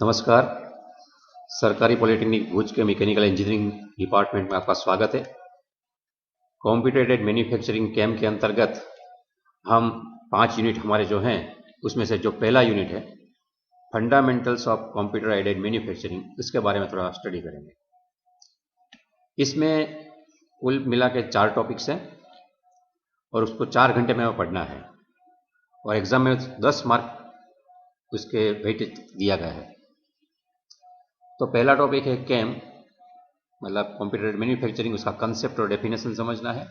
नमस्कार। सरकारी पॉलिटेक्निक भुज के मैकेनिकल इंजीनियरिंग डिपार्टमेंट में आपका स्वागत है। कंप्यूटर एडेड मैन्युफैक्चरिंग कैम्प के अंतर्गत हम 5 यूनिट हमारे जो हैं उसमें से जो पहला यूनिट है fundamentals of computer aided manufacturing, इसके बारे में थोड़ा स्टडी करेंगे। इसमें कुल मिला के 4 टॉपिक्स हैं और उसको 4 घंटे में पढ़ना है और एग्जाम में 10 मार्क उसके वेटेज दिया गया है। तो पहला टॉपिक है कैम, मतलब कंप्यूटर मैन्युफैक्चरिंग, उसका कंसेप्ट और डेफिनेशन समझना है।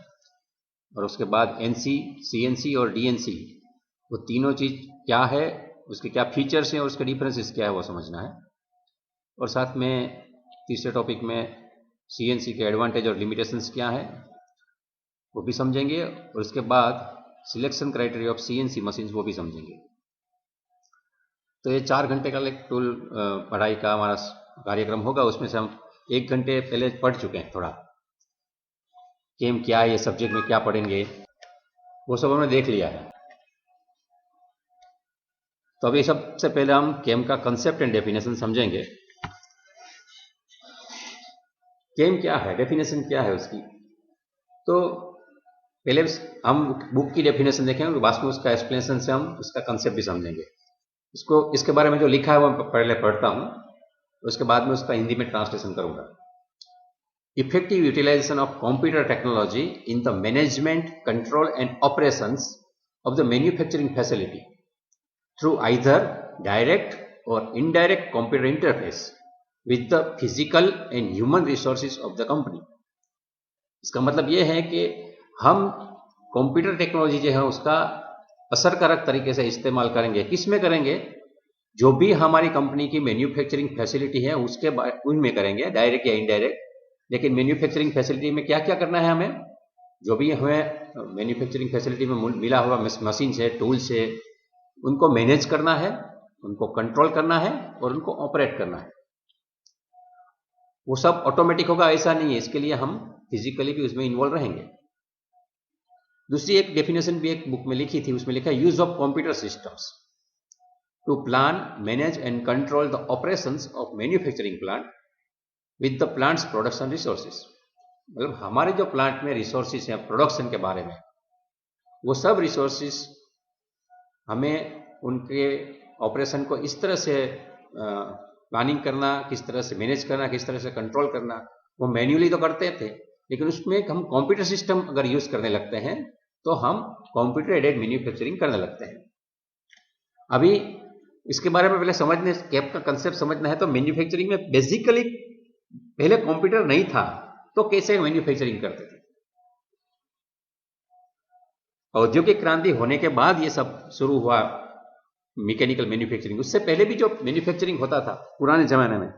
और उसके बाद एनसी, सीएनसी और डीएनसी, वो तीनों चीज़ क्या है, उसके क्या फीचर्स हैं और उसके डिफरेंसेस क्या है वो समझना है। और साथ में तीसरे टॉपिक में सीएनसी के एडवांटेज और लिमिटेशंस क्या है वो भी समझेंगे। और उसके बाद selection criteria of CNC machines वो भी समझेंगे। तो ये 4 घंटे का टूल पढ़ाई का हमारा कार्यक्रम होगा। उसमें से हम 1 घंटे पहले पढ़ चुके हैं। थोड़ा केम क्या है, ये सब्जेक्ट में क्या पढ़ेंगे, वो सब हमने देख लिया है। तो अभी सबसे पहले हम केम का कंसेप्ट एंड डेफिनेशन समझेंगे। केम क्या है, डेफिनेशन क्या है उसकी। तो पहले हम बुक की डेफिनेशन देखेंगे, बाद में उसका एक्सप्लेनेशन से हम उसका कंसेप्ट भी समझेंगे। इसके बारे में जो लिखा है वो पहले पढ़ता हूँ, उसके बाद में उसका हिंदी में ट्रांसलेशन करूंगा। Effective utilization of computer technology in the management, control and operations of the manufacturing facility through either direct or indirect computer interface with the physical and human resources of the company। इसका मतलब ये है कि हम computer technology जो है उसका असरकारक तरीके से इस्तेमाल करेंगे। किस में करेंगे? जो भी हमारी कंपनी की मैन्युफैक्चरिंग फैसिलिटी है उसके उनमें करेंगे, डायरेक्ट या इनडायरेक्ट। लेकिन मैन्युफैक्चरिंग फैसिलिटी में क्या क्या करना है हमें? जो भी हमें मैन्युफैक्चरिंग फैसिलिटी में मिला हुआ मशीन है, टूल्स है, उनको मैनेज करना है, उनको कंट्रोल करना है और उनको ऑपरेट करना है। वो सब ऑटोमेटिक होगा ऐसा नहीं है, इसके लिए हम फिजिकली भी उसमें इन्वॉल्व रहेंगे। दूसरी एक डेफिनेशन भी एक बुक में लिखी थी, उसमें लिखा है use of computer systems to plan, manage and control the operations of manufacturing plant with the plants production resources. मतलब हमारे जो प्लांट में रिसोर्सेज हैं प्रोडक्शन के बारे में, वो सब रिसोर्सेज हमें उनके ऑपरेशन को इस तरह से प्लानिंग करना, किस तरह से मैनेज करना, किस तरह से कंट्रोल करना, वो मैन्युअली तो करते थे, लेकिन उसमें हम कंप्यूटर सिस्टम अगर यूज करने लगते हैं तो हम कंप्यूटर एडेड मैन्युफैक्चरिंग करने लगते हैं। अभी इसके बारे में पहले समझने, कैप का कंसेप्ट समझना है। तो मैन्युफैक्चरिंग में बेसिकली पहले कंप्यूटर नहीं था, तो कैसे मैन्युफैक्चरिंग करते थे? औद्योगिक क्रांति होने के बाद ये सब शुरू हुआ, मैकेनिकल मैन्युफैक्चरिंग। उससे पहले भी जो मैन्युफैक्चरिंग होता था पुराने जमाने में,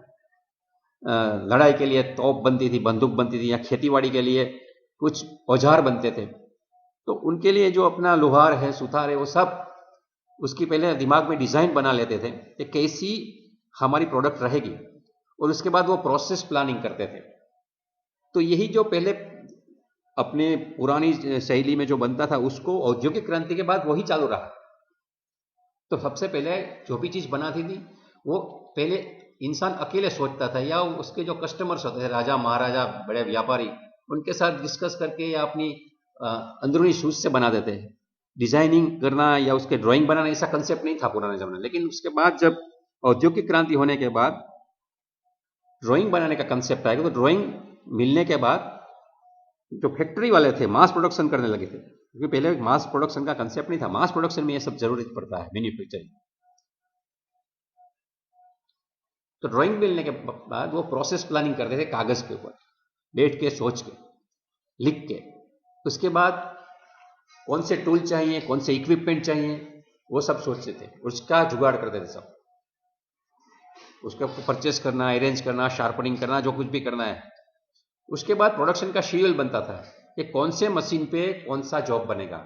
लड़ाई के लिए तोप बनती थी, बंदूक बनती थी, या खेतीबाड़ी के लिए कुछ औजार बनते थे, तो उनके लिए जो अपना लोहार है, सुथार है, वो सब उसकी पहले दिमाग में डिजाइन बना लेते थे कि कैसी हमारी प्रोडक्ट रहेगी, और उसके बाद वो प्रोसेस प्लानिंग करते थे। तो यही जो पहले अपने पुरानी शैली में जो बनता था, उसको औद्योगिक क्रांति के बाद वही चालू रहा। तो सबसे पहले जो भी चीज बनाती थी वो पहले इंसान अकेले सोचता था, या उसके जो कस्टमर्स होते थे, राजा महाराजा, बड़े व्यापारी, उनके साथ डिस्कस करके या अपनी अंदरूनी सूझ से बना देते हैं। डिजाइनिंग करना या उसके ड्राइंग बनाना ऐसा कंसेप्ट नहीं था पुराने जमाने। लेकिन उसके बाद जब औद्योगिक क्रांति होने के बाद ड्राइंग बनाने का कंसेप्ट आएगा, तो ड्राइंग मिलने के बाद जो फैक्ट्री वाले थे मास प्रोडक्शन करने लगे थे, क्योंकि पहले मास प्रोडक्शन का कंसेप्ट नहीं था। मास प्रोडक्शन में ये सब जरूरत पड़ता है, मैन्युफैक्चरिंग। तो ड्राइंग मिलने के बाद वो प्रोसेस प्लानिंग करते थे, कागज के ऊपर बैठ के, सोच के, लिख के। उसके बाद कौन से टूल चाहिए, कौन से इक्विपमेंट चाहिए, वो सब सोचते थे, उसका जुगाड़ करते थे सब। उसका परचेस करना, अरेंज करना, शार्पनिंग करना, जो कुछ भी करना है। उसके बाद प्रोडक्शन का शेड्यूल बनता था कि कौन से मशीन पे कौन सा जॉब बनेगा,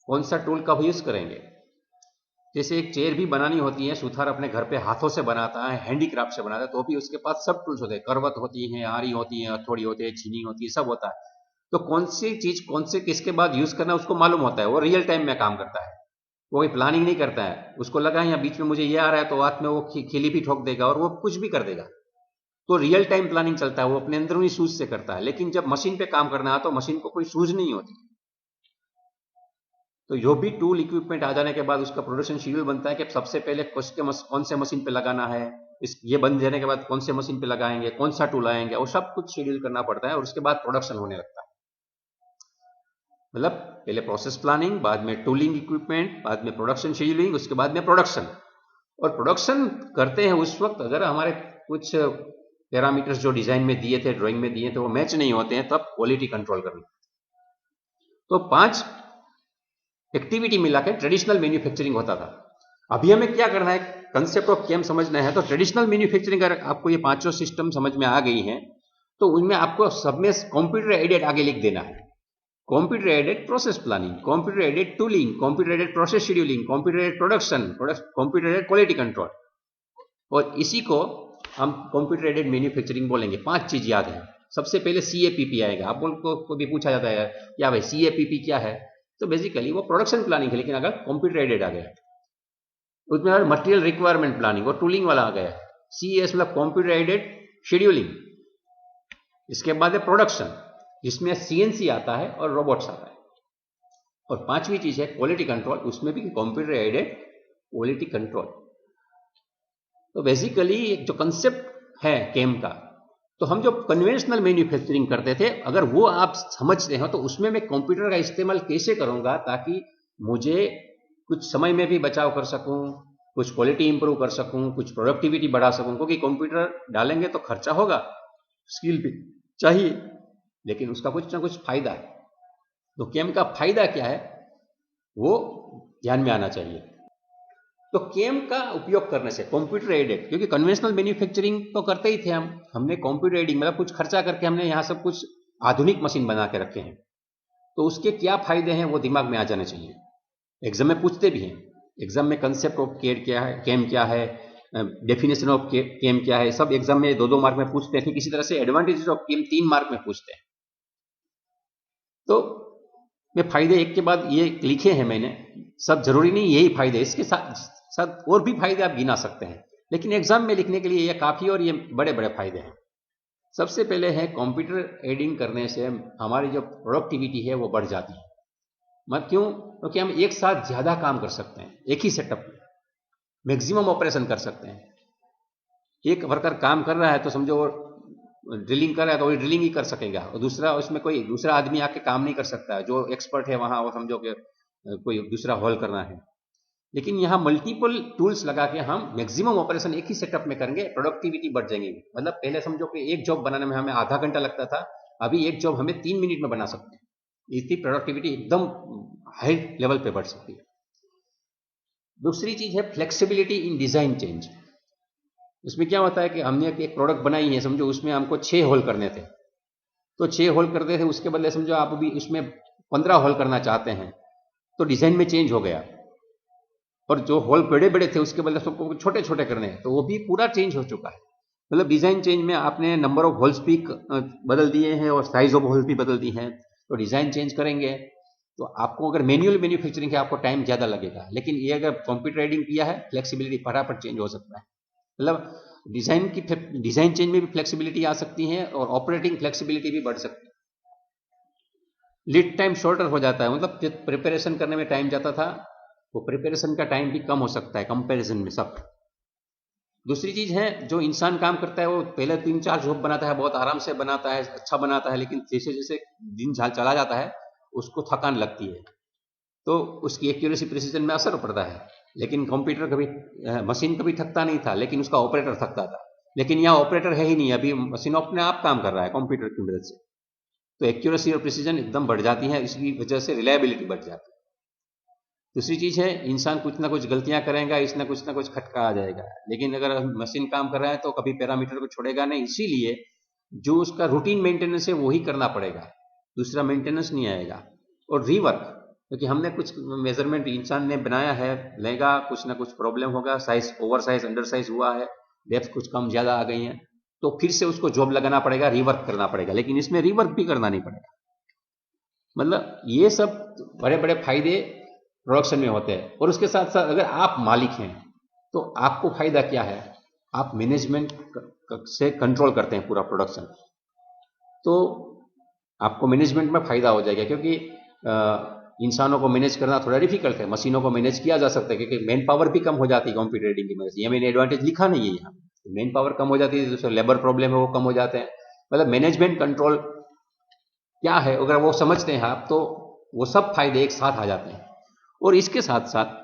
कौन सा टूल कब यूज करेंगे। जैसे एक चेयर भी बनानी होती है, सुथार अपने घर पे हाथों से बनाता है, हैंडीक्राफ्ट से बनाता है, तो भी उसके पास सब टूल्स होते हैं, करवत होती है, आरी होती है, हथौड़ी होती है, छीनी होती है, सब होता है। तो कौन सी चीज कौन से किसके बाद यूज करना उसको मालूम होता है, वो रियल टाइम में काम करता है। वो कोई प्लानिंग नहीं करता है, उसको लगा यहाँ बीच में मुझे ये आ रहा है तो हाथ में वो खिली भी ठोक देगा और वो कुछ भी कर देगा। तो रियल टाइम प्लानिंग चलता है, वो अपने अंदरूनी सूझ से करता है। लेकिन जब मशीन पे काम करना है तो मशीन को कोई सूझ नहीं होती। तो जो भी टूल इक्विपमेंट आ जाने के बाद उसका प्रोडक्शन शेड्यूल बनता है कि सबसे पहले कौन से मशीन पे लगाना है, ये बंद देने के बाद कौन से मशीन पे लगाएंगे, कौन सा टूल आएंगे, वो सब कुछ शेड्यूल करना पड़ता है और उसके बाद प्रोडक्शन होने लगता है। मतलब पहले प्रोसेस प्लानिंग, बाद में टूलिंग इक्विपमेंट, बाद में प्रोडक्शन शेड्यूलिंग, उसके बाद में प्रोडक्शन। और प्रोडक्शन करते हैं उस वक्त अगर हमारे कुछ पैरामीटर्स जो डिजाइन में दिए थे, ड्राइंग में दिए थे, वो मैच नहीं होते हैं, तब क्वालिटी कंट्रोल करनी। तो 5 एक्टिविटी मिला के ट्रेडिशनल मैन्युफैक्चरिंग होता था। अभी हमें क्या करना है, कंसेप्ट ऑफ केम समझना है। तो ट्रेडिशनल मैन्युफैक्चरिंग अगर आपको ये 5 सिस्टम समझ में आ गई हैं तो उनमें आपको सब में कंप्यूटर एडेड आगे लिख देना है। Computer aided process planning, computer aided tooling, computer aided process scheduling, computer aided production, computer aided quality control. और इसी को हम कंप्यूटर एडेड मैन्युफैक्चरिंग बोलेंगे। 5 चीज याद है। सबसे पहले CAPP आएगा। आप को भी पूछा जाता है क्या भाई CAPP क्या है, तो बेसिकली वो प्रोडक्शन प्लानिंग है, लेकिन अगर कंप्यूटर एडेड आ गया उसमें अगर मटेरियल रिक्वायरमेंट प्लानिंग और टूलिंग वाला आ गया। CAS मतलब कंप्यूटर एडेड शेड्यूलिंग। इसके बाद है प्रोडक्शन, जिसमें CNC आता है और रोबोट्स आता है। और 5वीं चीज है क्वालिटी कंट्रोल, उसमें भी कंप्यूटर एडेड क्वालिटी कंट्रोल। तो बेसिकली जो कंसेप्ट है केम का, तो हम जो कन्वेंशनल मैन्युफैक्चरिंग करते थे अगर वो आप समझते हो तो उसमें मैं कंप्यूटर का इस्तेमाल कैसे करूंगा ताकि मुझे कुछ समय में भी बचाव कर सकूं, कुछ क्वालिटी इंप्रूव कर सकूं, कुछ प्रोडक्टिविटी बढ़ा सकूं। क्योंकि कंप्यूटर डालेंगे तो खर्चा होगा, स्किल भी चाहिए, लेकिन उसका कुछ ना कुछ फायदा है। तो केम का फायदा क्या है वो ध्यान में आना चाहिए। तो केम का उपयोग करने से कंप्यूटर एडेड, क्योंकि कन्वेंशनल मैन्युफैक्चरिंग तो करते ही थे हमने कंप्यूटर एडिंग मतलब कुछ खर्चा करके हमने यहां सब कुछ आधुनिक मशीन बना के रखे हैं। तो उसके क्या फायदे हैं वो दिमाग में आ जाने चाहिए। एग्जाम में पूछते भी हैं। एग्जाम में कंसेप्ट ऑफ केम क्या है, डेफिनेशन ऑफ केम क्या है, सब एग्जाम में 2-2 मार्क में पूछते हैं। किसी तरह से एडवांटेजेस ऑफ केम 3 मार्क में पूछते हैं। तो मैं फायदे एक के बाद ये लिखे हैं मैंने, सब जरूरी नहीं यही फायदे, इसके साथ और भी फायदे आप गिना सकते हैं, लेकिन एग्जाम में लिखने के लिए ये काफी और ये बड़े बड़े फायदे हैं। सबसे पहले है कंप्यूटर एडिंग करने से हमारी जो प्रोडक्टिविटी है वो बढ़ जाती है। मत क्यों? क्योंकि हम एक साथ ज्यादा काम कर सकते हैं, एक ही सेटअप में मैक्सिमम ऑपरेशन कर सकते हैं। एक वर्कर काम कर रहा है तो समझो ड्रिलिंग कर रहा है तो वो ड्रिलिंग ही कर सकेगा, और दूसरा उसमें कोई दूसरा आदमी आके काम नहीं कर सकता है। जो एक्सपर्ट है वहां वो समझो कि कोई दूसरा होल करना है। लेकिन यहां मल्टीपल टूल्स लगा के हम मैक्सिमम ऑपरेशन एक ही सेटअप में करेंगे, प्रोडक्टिविटी बढ़ जाएगी। मतलब पहले समझो कि एक जॉब बनाने में हमें आधा घंटा लगता था, अभी एक जॉब हमें 3 मिनट में बना सकते हैं। इसकी प्रोडक्टिविटी एकदम हाई लेवल पे बढ़ सकती है। दूसरी चीज है फ्लेक्सिबिलिटी इन डिजाइन चेंज। इसमें क्या होता है कि हमने एक प्रोडक्ट बनाई है, समझो उसमें हमको 6 होल करने थे, तो 6 होल करते थे, उसके बदले समझो आप अभी इसमें 15 होल करना चाहते हैं, तो डिजाइन में चेंज हो गया। और जो होल बड़े बड़े थे उसके बदले सबको छोटे छोटे करने हैं, तो वो भी पूरा चेंज हो चुका है। मतलब डिजाइन चेंज में आपने नंबर ऑफ होल्स भी बदल दिए हैं और साइज ऑफ होल्स भी बदल दी हैं। तो डिजाइन चेंज करेंगे तो आपको अगर मैन्युअल मैन्युफैक्चरिंग है आपको टाइम ज्यादा लगेगा, लेकिन ये अगर कंप्यूटर एडिंग किया है फ्लेक्सिबिलिटी फटाफट चेंज हो सकता है। मतलब डिजाइन चेंज में भी फ्लेक्सिबिलिटी आ सकती है और ऑपरेटिंग फ्लेक्सिबिलिटी भी बढ़ सकती है। लीड टाइम शॉर्टर हो जाता है, मतलब प्रिपरेशन करने में टाइम जाता था वो प्रिपरेशन का टाइम भी कम हो सकता है कंपैरिजन में सब। दूसरी चीज है जो इंसान काम करता है वो पहले 3-4 जॉब बनाता है, बहुत आराम से बनाता है, अच्छा बनाता है, लेकिन जैसे जैसे दिन चला जाता है उसको थकान लगती है, तो उसकी एक्यूरेसी प्रिसीजन में असर पड़ता है। लेकिन कंप्यूटर कभी मशीन कभी थकता नहीं था, लेकिन उसका ऑपरेटर थकता था। लेकिन यहाँ ऑपरेटर है ही नहीं, अभी मशीन अपने आप काम कर रहा है कंप्यूटर की मदद से। तो एक्यूरेसी और प्रिसीजन एकदम बढ़ जाती है, इसकी वजह से रिलायबिलिटी बढ़ जाती है। दूसरी चीज है इंसान कुछ ना कुछ गलतियां करेगा, इसमें कुछ ना कुछ खटका आ जाएगा, लेकिन अगर मशीन काम कर रहा है तो कभी पैरामीटर को छोड़ेगा नहीं। इसीलिए जो उसका रूटीन मेंटेनेंस है वही करना पड़ेगा, दूसरा मेंटेनेंस नहीं आएगा। और रीवर्क, क्योंकि हमने कुछ मेजरमेंट इंसान ने बनाया है, लेगा कुछ ना कुछ प्रॉब्लम होगा, size over size under size हुआ है, डेप्थ कुछ कम ज्यादा आ गई है, तो फिर से उसको जॉब लगाना पड़ेगा, रीवर्क करना पड़ेगा। लेकिन इसमें रीवर्क भी करना नहीं पड़ेगा। मतलब ये सब बड़े बड़े फायदे प्रोडक्शन में होते हैं। और उसके साथ साथ अगर आप मालिक हैं तो आपको फायदा क्या है, आप मैनेजमेंट से कंट्रोल करते हैं पूरा प्रोडक्शन, तो आपको मैनेजमेंट में फायदा हो जाएगा, क्योंकि इंसानों को मैनेज करना थोड़ा डिफिकल्ट है, मशीनों को मैनेज किया जा सकता है, क्योंकि मैन पावर भी कम हो जाती है कंप्यूटर ट्रेडिंग की मदद से। ये मैंने एडवांटेज लिखा नहीं है यहाँ, मैन पावर कम हो जाती है, जो लेबर प्रॉब्लम है वो कम हो जाते हैं। मतलब मैनेजमेंट कंट्रोल क्या है अगर वो समझते हैं आप, तो वो सब फायदे एक साथ आ जाते हैं। और इसके साथ साथ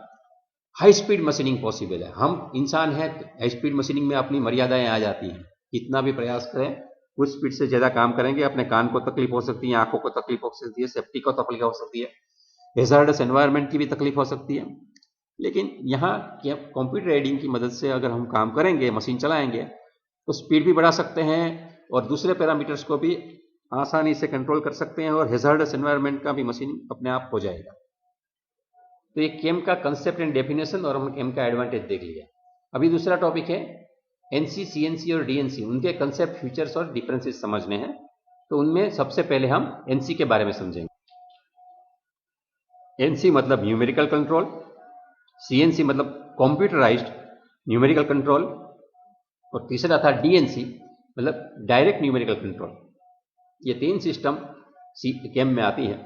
हाई स्पीड मशीनिंग पॉसिबल है। हम इंसान हैं, हाई स्पीड मशीनिंग में अपनी मर्यादाएं आ जाती हैं, कितना भी प्रयास करें कुछ स्पीड से ज़्यादा काम करेंगे, अपने कान को तकलीफ हो सकती है, आंखों को तकलीफ हो सकती है, सेफ्टी को तकलीफ हो सकती है, हैजार्डस एनवायरनमेंट की भी तकलीफ हो सकती है। लेकिन यहाँ कंप्यूटर ट्रेडिंग की मदद से अगर हम काम करेंगे, मशीन चलाएंगे, तो स्पीड भी बढ़ा सकते हैं और दूसरे पैरामीटर्स को भी आसानी से कंट्रोल कर सकते हैं, और हैजार्डस एनवायरनमेंट का भी मशीन अपने आप हो जाएगा। तो ये केम का कंसेप्ट एंड डेफिनेशन, और हम केम का एडवांटेज देख लिया। अभी दूसरा टॉपिक है एनसी, सीएनसी और डीएनसी, उनके कंसेप्ट, फीचर्स और डिफरेंसेस समझने हैं। तो उनमें सबसे पहले हम एनसी के बारे में समझेंगे। एनसी मतलब न्यूमेरिकल कंट्रोल, सीएनसी मतलब कंप्यूटराइज्ड न्यूमेरिकल कंट्रोल, और तीसरा था डीएनसी मतलब डायरेक्ट न्यूमेरिकल कंट्रोल। ये तीन सिस्टम केम में आती है।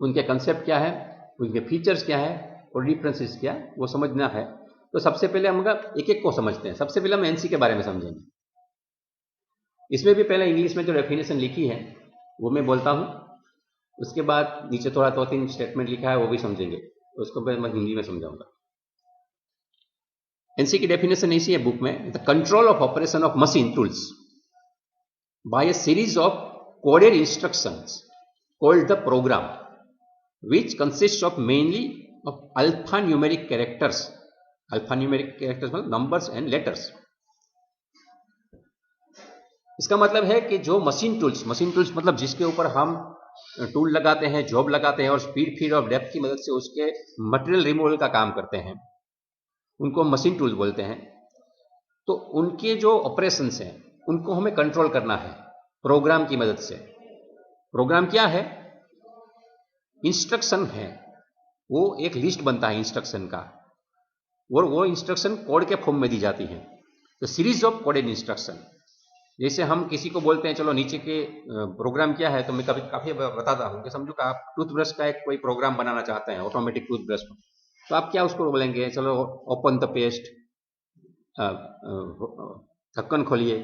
उनके कंसेप्ट क्या है, उनके फीचर्स क्या है और डिफरेंसेस क्या है, वो समझना है। तो सबसे पहले हम एक एक को समझते हैं। सबसे पहले हम एनसी के बारे में समझेंगे। इसमें भी पहले इंग्लिश में जो डेफिनेशन लिखी है वो मैं बोलता हूँ, उसके बाद नीचे थोड़ा 2-3 स्टेटमेंट लिखा है वो भी समझेंगे, उसको मैं हिंदी में समझाऊंगा। एनसी की डेफिनेशन ऐसी है बुक में, the control of operation of machine tools by a series of coded instructions called the program which consists of mainly of alphanumeric characters. Alphanumeric characters मतलब numbers and letters. इसका मतलब है कि जो मशीन टूल्स मतलब जिसके ऊपर हम टूल लगाते हैं, जॉब लगाते हैं और स्पीड, फीड और डेप्थ की मदद से उसके मटेरियल रिमूवल का काम करते हैं, उनको मशीन टूल्स बोलते हैं। तो उनके जो ऑपरेशंस हैं उनको हमें कंट्रोल करना है प्रोग्राम की मदद से। प्रोग्राम क्या है? इंस्ट्रक्शन है, वो एक लिस्ट बनता है इंस्ट्रक्शन का, और वो इंस्ट्रक्शन कोड के फॉर्म में दी जाती है। तो सीरीज ऑफ कोडेड इंस्ट्रक्शन, जैसे हम किसी को बोलते हैं चलो नीचे के प्रोग्राम क्या है, तो मैं कभी काफी बताता हूँ कि समझो कि आप टूथब्रश का एक कोई प्रोग्राम बनाना चाहते हैं, ऑटोमेटिक टूथब्रश, तो आप क्या उसको बोलेंगे, चलो ओपन द पेस्ट, ढक्कन खोलिए।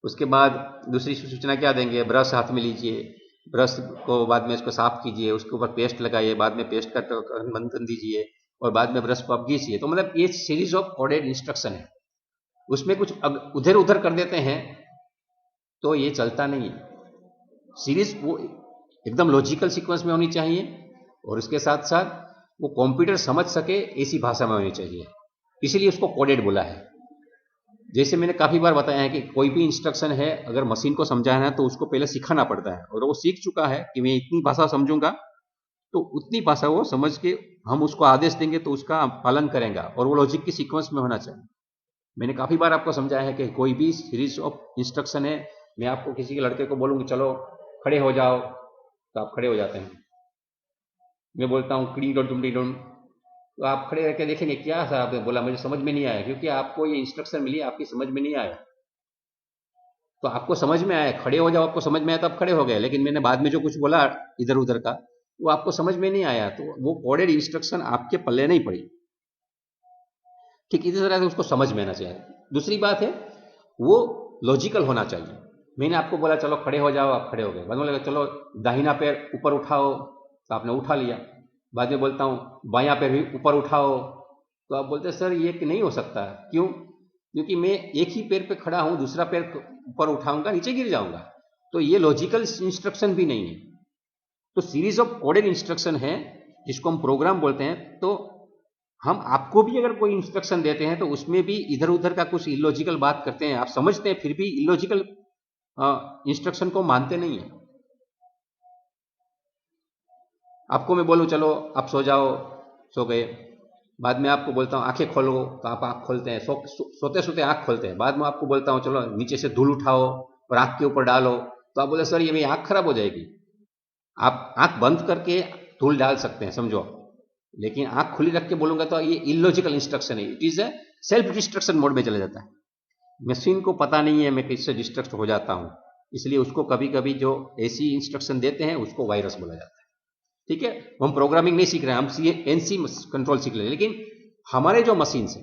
उसके बाद दूसरी सूचना क्या देंगे, ब्रश हाथ में लीजिए, ब्रश को बाद में इसको साफ कीजिए, उसके ऊपर पेस्ट लगाइए, बाद में पेस्ट का मंथन दीजिए और बाद में ब्रश को आप घीसिए। तो मतलब ये सीरीज ऑफ कोडेड इंस्ट्रक्शन है। उसमें कुछ उधर उधर कर देते हैं तो ये चलता नहीं है। सीरीज वो एकदम लॉजिकल सीक्वेंस में होनी चाहिए, और उसके साथ साथ वो कंप्यूटर समझ सके ऐसी भाषा में होनी चाहिए, इसीलिए उसको कोडेड बोला है। जैसे मैंने काफी बार बताया है कि कोई भी इंस्ट्रक्शन है अगर मशीन को समझाना है तो उसको पहले सिखाना पड़ता है, और वो सीख चुका है कि मैं इतनी भाषा समझूंगा, तो उतनी भाषा वो समझ के हम उसको आदेश देंगे तो उसका पालन करेगा, और वो लॉजिक की सीक्वेंस में होना चाहिए। मैंने काफी बार आपको समझाया है कि कोई भी सीरीज ऑफ इंस्ट्रक्शन है, मैं आपको किसी के लड़के को बोलूंगी चलो खड़े हो जाओ, तो आप खड़े हो जाते हैं। मैं बोलता हूँ क्डी डोंट डुमडी डोंट, तो आप खड़े रह के देखेंगे क्या सर आपने बोला, मुझे समझ में नहीं आया, क्योंकि आपको ये इंस्ट्रक्शन मिली, आपकी समझ में नहीं आया। तो आपको समझ में आया, खड़े हो जाओ, आपको समझ में आया तो आप खड़े हो गए, लेकिन मैंने बाद में जो कुछ बोला इधर उधर का वो आपको समझ में नहीं आया, तो वो कोडेड इंस्ट्रक्शन आपके पल्ले नहीं पड़ी। ठीक इसी तरह से उसको समझ में आना चाहिए। दूसरी बात है वो लॉजिकल होना चाहिए। मैंने आपको बोला चलो खड़े हो जाओ, आप खड़े हो गए, बाद में बोला चलो दाहिना पैर ऊपर उठाओ, तो आपने उठा लिया। बाद में बोलता हूँ बायां पैर भी ऊपर उठाओ, तो आप बोलते सर ये नहीं हो सकता। क्यों? क्योंकि मैं एक ही पैर पे खड़ा हूं, दूसरा पैर ऊपर उठाऊंगा नीचे गिर जाऊंगा, तो ये लॉजिकल इंस्ट्रक्शन भी नहीं है। तो सीरीज ऑफ कोडेड इंस्ट्रक्शन है जिसको हम प्रोग्राम बोलते हैं। तो हम आपको भी अगर कोई इंस्ट्रक्शन देते हैं तो उसमें भी इधर उधर का कुछ इलॉजिकल बात करते हैं, आप समझते हैं, फिर भी इलॉजिकल इंस्ट्रक्शन को मानते नहीं है। आपको मैं बोलूं चलो आप सो जाओ, सो गए, बाद में आपको बोलता हूं आंखें खोलो, तो आप आंख खोलते हैं, सोते सोते आंख खोलते हैं। बाद में आपको बोलता हूं चलो नीचे से धूल उठाओ और आंख के ऊपर डालो, तो आप बोले सर ये मेरी आंख खराब हो जाएगी। आप आंख बंद करके धूल डाल सकते हैं, समझो, लेकिन आंख खुली रख के बोलूंगा तो ये इलॉजिकल इंस्ट्रक्शन है, it is a self destruction mode में चला जाता है। मशीन को पता नहीं है मैं किससे डिस्ट्रक्ट हो जाता हूं, इसलिए उसको कभी कभी जो ऐसी इंस्ट्रक्शन देते हैं उसको वायरस बोला जाता है। ठीक है, हम प्रोग्रामिंग नहीं सीख रहे हैं, हम एनसी कंट्रोल सीख रहे हैं। लेकिन हमारे जो मशीन है,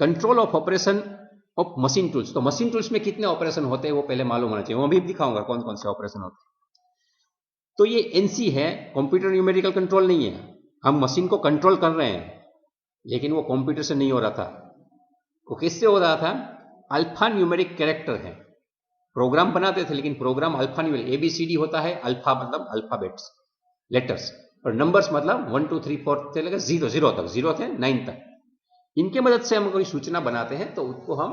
control of operation of machine tools, तो मशीन टूल्स में कितने ऑपरेशन होते हैं वो पहले मालूम होना चाहिए। वो भी दिखाऊंगा कौन कौन से ऑपरेशन होते हैं। तो ये एनसी है, कंप्यूटर न्यूमेरिकल कंट्रोल नहीं है। हम मशीन को कंट्रोल कर रहे हैं, लेकिन वो कंप्यूटर से नहीं हो रहा था। वो किससे हो रहा था? अल्फा न्यूमेरिक कैरेक्टर है। प्रोग्राम बनाते थे, लेकिन प्रोग्राम अल्फा न्यूमेरिक, एबीसीडी होता है, अल्फा मतलब अल्फाबेट्स लेटर्स, और नंबर्स मतलब 1 2 3 4 से लेकर 0 तक, 0 से 9 तक। इनके मदद से हम कोई सूचना बनाते हैं तो उसको हम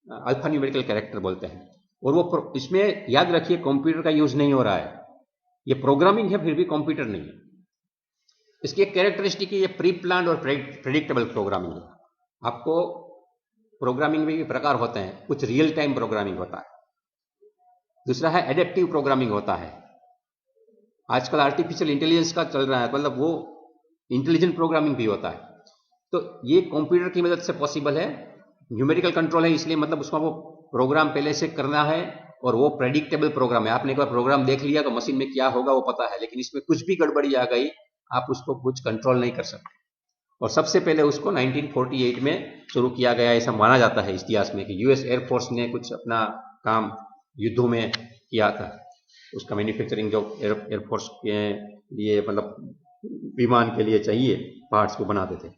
अल्फा न्यूमेरिकल कैरेक्टर बोलते हैं। और वो इसमें याद रखिए कंप्यूटर का यूज नहीं हो रहा है, ये प्रोग्रामिंग है, फिर भी कंप्यूटर नहीं है। इसकी एक कैरेक्टरिस्टिक है, ये प्री प्लान्ड और प्रेडिक्टेबल प्रोग्रामिंग है। आपको प्रोग्रामिंग में भी प्रकार होते हैं, कुछ रियल टाइम प्रोग्रामिंग होता है, दूसरा है एडेप्टिव प्रोग्रामिंग होता है। आजकल आर्टिफिशियल इंटेलिजेंस का चल रहा है, मतलब वो इंटेलिजेंट प्रोग्रामिंग भी होता है। तो ये कंप्यूटर की मदद से पॉसिबल है। न्यूमेरिकल कंट्रोल है, इसलिए मतलब उसका वो प्रोग्राम पहले से करना है, और वो प्रेडिक्टेबल प्रोग्राम है। आपने एक बार प्रोग्राम देख लिया तो मशीन में क्या होगा वो पता है, लेकिन इसमें कुछ भी गड़बड़ी आ गई आप उसको कुछ कंट्रोल नहीं कर सकते। और सबसे पहले उसको 1948 में शुरू किया गया, ऐसा माना जाता है इतिहास में, कि यूएस एयरफोर्स ने कुछ अपना काम युद्धों में किया था। उसका मैन्युफैक्चरिंग जो एयरफोर्स के लिए, मतलब विमान के लिए चाहिए पार्ट्स को बनाते थे।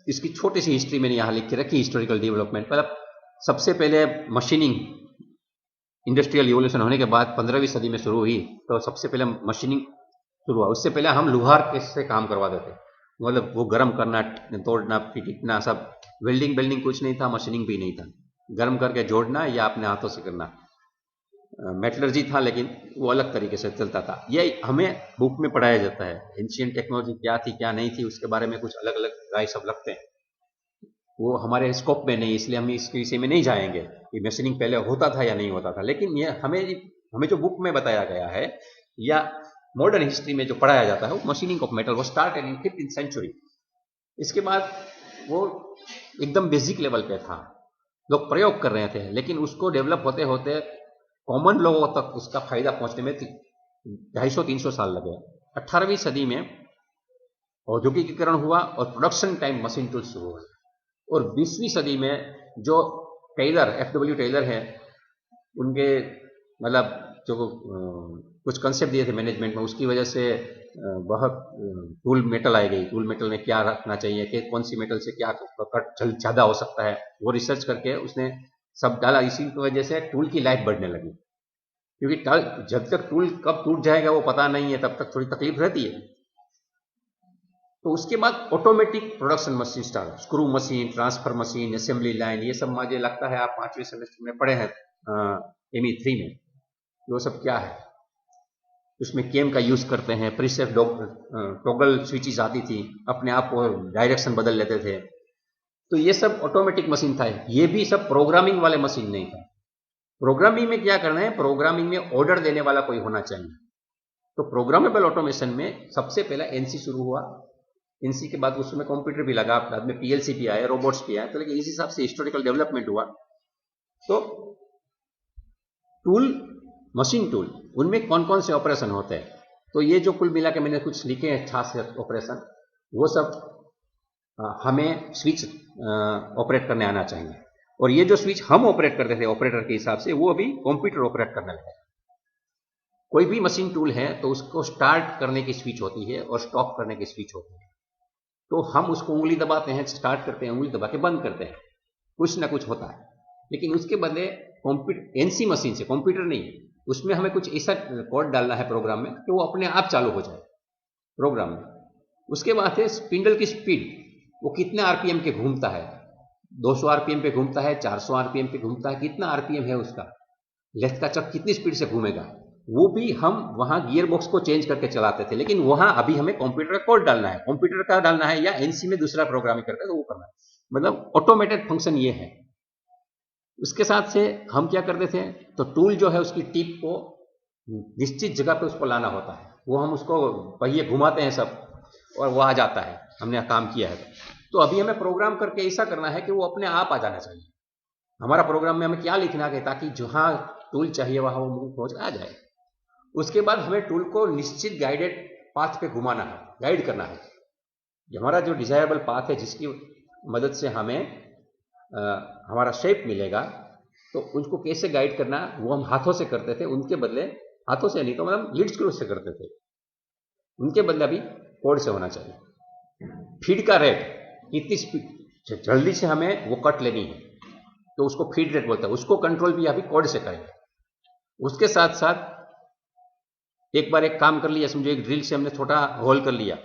इसकी छोटी सी हिस्ट्री मैंने यहाँ लिख के रखी, हिस्टोरिकल डेवलपमेंट। मतलब सबसे पहले मशीनिंग इंडस्ट्रियल रिवोल्यूशन होने के बाद 15वीं सदी में शुरू हुई, तो सबसे पहले मशीनिंग शुरू हुआ। उससे पहले हम लोहार से काम करवाते थे, मतलब वो गर्म करना, तोड़ना, पीटना, सब वेल्डिंग कुछ नहीं था, मशीनिंग भी नहीं था। गर्म करके जोड़ना या अपने हाथों से करना, मेटलर्जी था, लेकिन वो अलग तरीके से चलता था। ये हमें बुक में पढ़ाया जाता है। एंशिएंट टेक्नोलॉजी क्या थी क्या नहीं थी उसके बारे में कुछ अलग अलग राय सब लगते हैं, वो हमारे स्कोप में नहीं, इसलिए हम इसके विषय में नहीं जाएंगे कि मशीनिंग पहले होता था या नहीं होता था। लेकिन ये हमें जो बुक में बताया गया है या मॉडर्न हिस्ट्री में जो पढ़ाया जाता है, वो मशीनिंग ऑफ मेटल वो स्टार्टेड इन 15th सेंचुरी। इसके बाद वो एकदम बेसिक लेवल पे था, लोग प्रयोग कर रहे थे, लेकिन उसको डेवलप होते होते कॉमन लोगों तक उसका फायदा पहुंचने में 250-300 साल लगे। 18वीं सदी में औद्योगिकीकरण हुआ और प्रोडक्शन टाइम मशीन टूल्स शुरू हुए। और 20वीं सदी में जो टेलर, FW टेलर है, उनके मतलब जो कुछ कंसेप्ट दिए थे मैनेजमेंट में, उसकी वजह से बहुत टूल मेटल आई गई। टूल मेटल में क्या रखना चाहिए, कि कौन सी मेटल से क्या कट ज़्यादा हो सकता है, वो रिसर्च करके उसने सब डाला। इसी की वजह से टूल की लाइफ बढ़ने लगी, क्योंकि जब तक टूल कब टूट जाएगा वो पता नहीं है, तब तक थोड़ी तकलीफ रहती है। तो उसके बाद automatic production machine start, screw machine, transfer machine, assembly line, ये सब मुझे लगता है आप 5वें सेमेस्टर में पढ़े हैं ME3 में। वो सब क्या है, उसमें केम का यूज करते हैं, प्रीसेट टॉगल स्विचेस आती थी, अपने आप वो डायरेक्शन बदल लेते थे। तो ये सब ऑटोमेटिक मशीन था। ये भी सब प्रोग्रामिंग वाले मशीन नहीं था। प्रोग्रामिंग में क्या करना है, प्रोग्रामिंग में ऑर्डर देने वाला कोई होना चाहिए। तो प्रोग्रामेबल ऑटोमेशन में सबसे पहला एनसी शुरू हुआ। एनसी के बाद उसमें कंप्यूटर भी लगा, बाद में पीएलसी भी आया, रोबोट्स भी आए। तो लेकिन इस हिसाब से हिस्टोरिकल डेवलपमेंट हुआ। तो टूल, मशीन टूल, उनमें कौन कौन से ऑपरेशन होते हैं, तो ये जो कुल मिला के मैंने कुछ लिखे हैं 66 ऑपरेशन, वो सब हमें स्विच ऑपरेट करने आना चाहिए। और ये जो स्विच हम ऑपरेट करते थे ऑपरेटर के हिसाब से, वो अभी कंप्यूटर ऑपरेट करने लगे। कोई भी मशीन टूल है तो उसको स्टार्ट करने की स्विच होती है और स्टॉप करने की स्विच होती है। तो हम उसको उंगली दबाते हैं, स्टार्ट करते हैं, उंगली दबा के बंद करते हैं, कुछ ना कुछ होता है। लेकिन उसके बदले एनसी मशीन से, कंप्यूटर नहीं, उसमें हमें कुछ ऐसा कोड डालना है प्रोग्राम में कि वो अपने आप चालू हो जाए प्रोग्राम में। उसके बाद है स्पिंडल की स्पीड, वो कितने आरपीएम के घूमता है, 200 आरपीएम पे घूमता है, 400 आरपीएम पे घूमता है, कितना आरपीएम है उसका, लेथ का चक कितनी स्पीड से घूमेगा, वो भी हम वहां गियर बॉक्स को चेंज करके चलाते थे। लेकिन वहां अभी हमें कंप्यूटर का कोड डालना है, कंप्यूटर का डालना है या एनसी में दूसरा प्रोग्रामिंग करता है तो वो करना है, मतलब ऑटोमेटेड फंक्शन ये है। उसके साथ से हम क्या करते थे, तो टूल जो है उसकी टिप को निश्चित जगह पे उसको लाना होता है। वो हम उसको पहिए घुमाते हैं सब और वो आ जाता है, हमने काम किया है। तो अभी हमें प्रोग्राम करके ऐसा करना है कि वो अपने आप आ जाना चाहिए। हमारा प्रोग्राम में हमें क्या लिखना है ताकि जहां टूल चाहिए वहां वो मूव पहुंच आ जाए। उसके बाद हमें टूल को निश्चित गाइडेड पाथ पे घुमाना है, गाइड करना है। हमारा जो डिजायरेबल पाथ है जिसकी मदद से हमें हमारा शेप मिलेगा, तो उसको कैसे गाइड करना वो हम हाथों से करते थे, उनके बदले हाथों से नहीं तो मतलब लीड स्क्रू से करते थे, उनके बदले अभी कोड से होना चाहिए। फीड का रेट कितनी स्पीड जल्दी से हमें वो कट लेनी है तो उसको फीड रेट बोलते हैं, उसको कंट्रोल भी अभी कोड से करेंगे। उसके साथ साथ एक बार एक काम कर लिया, समझो एक ड्रिल से हमने छोटा होल कर लिया,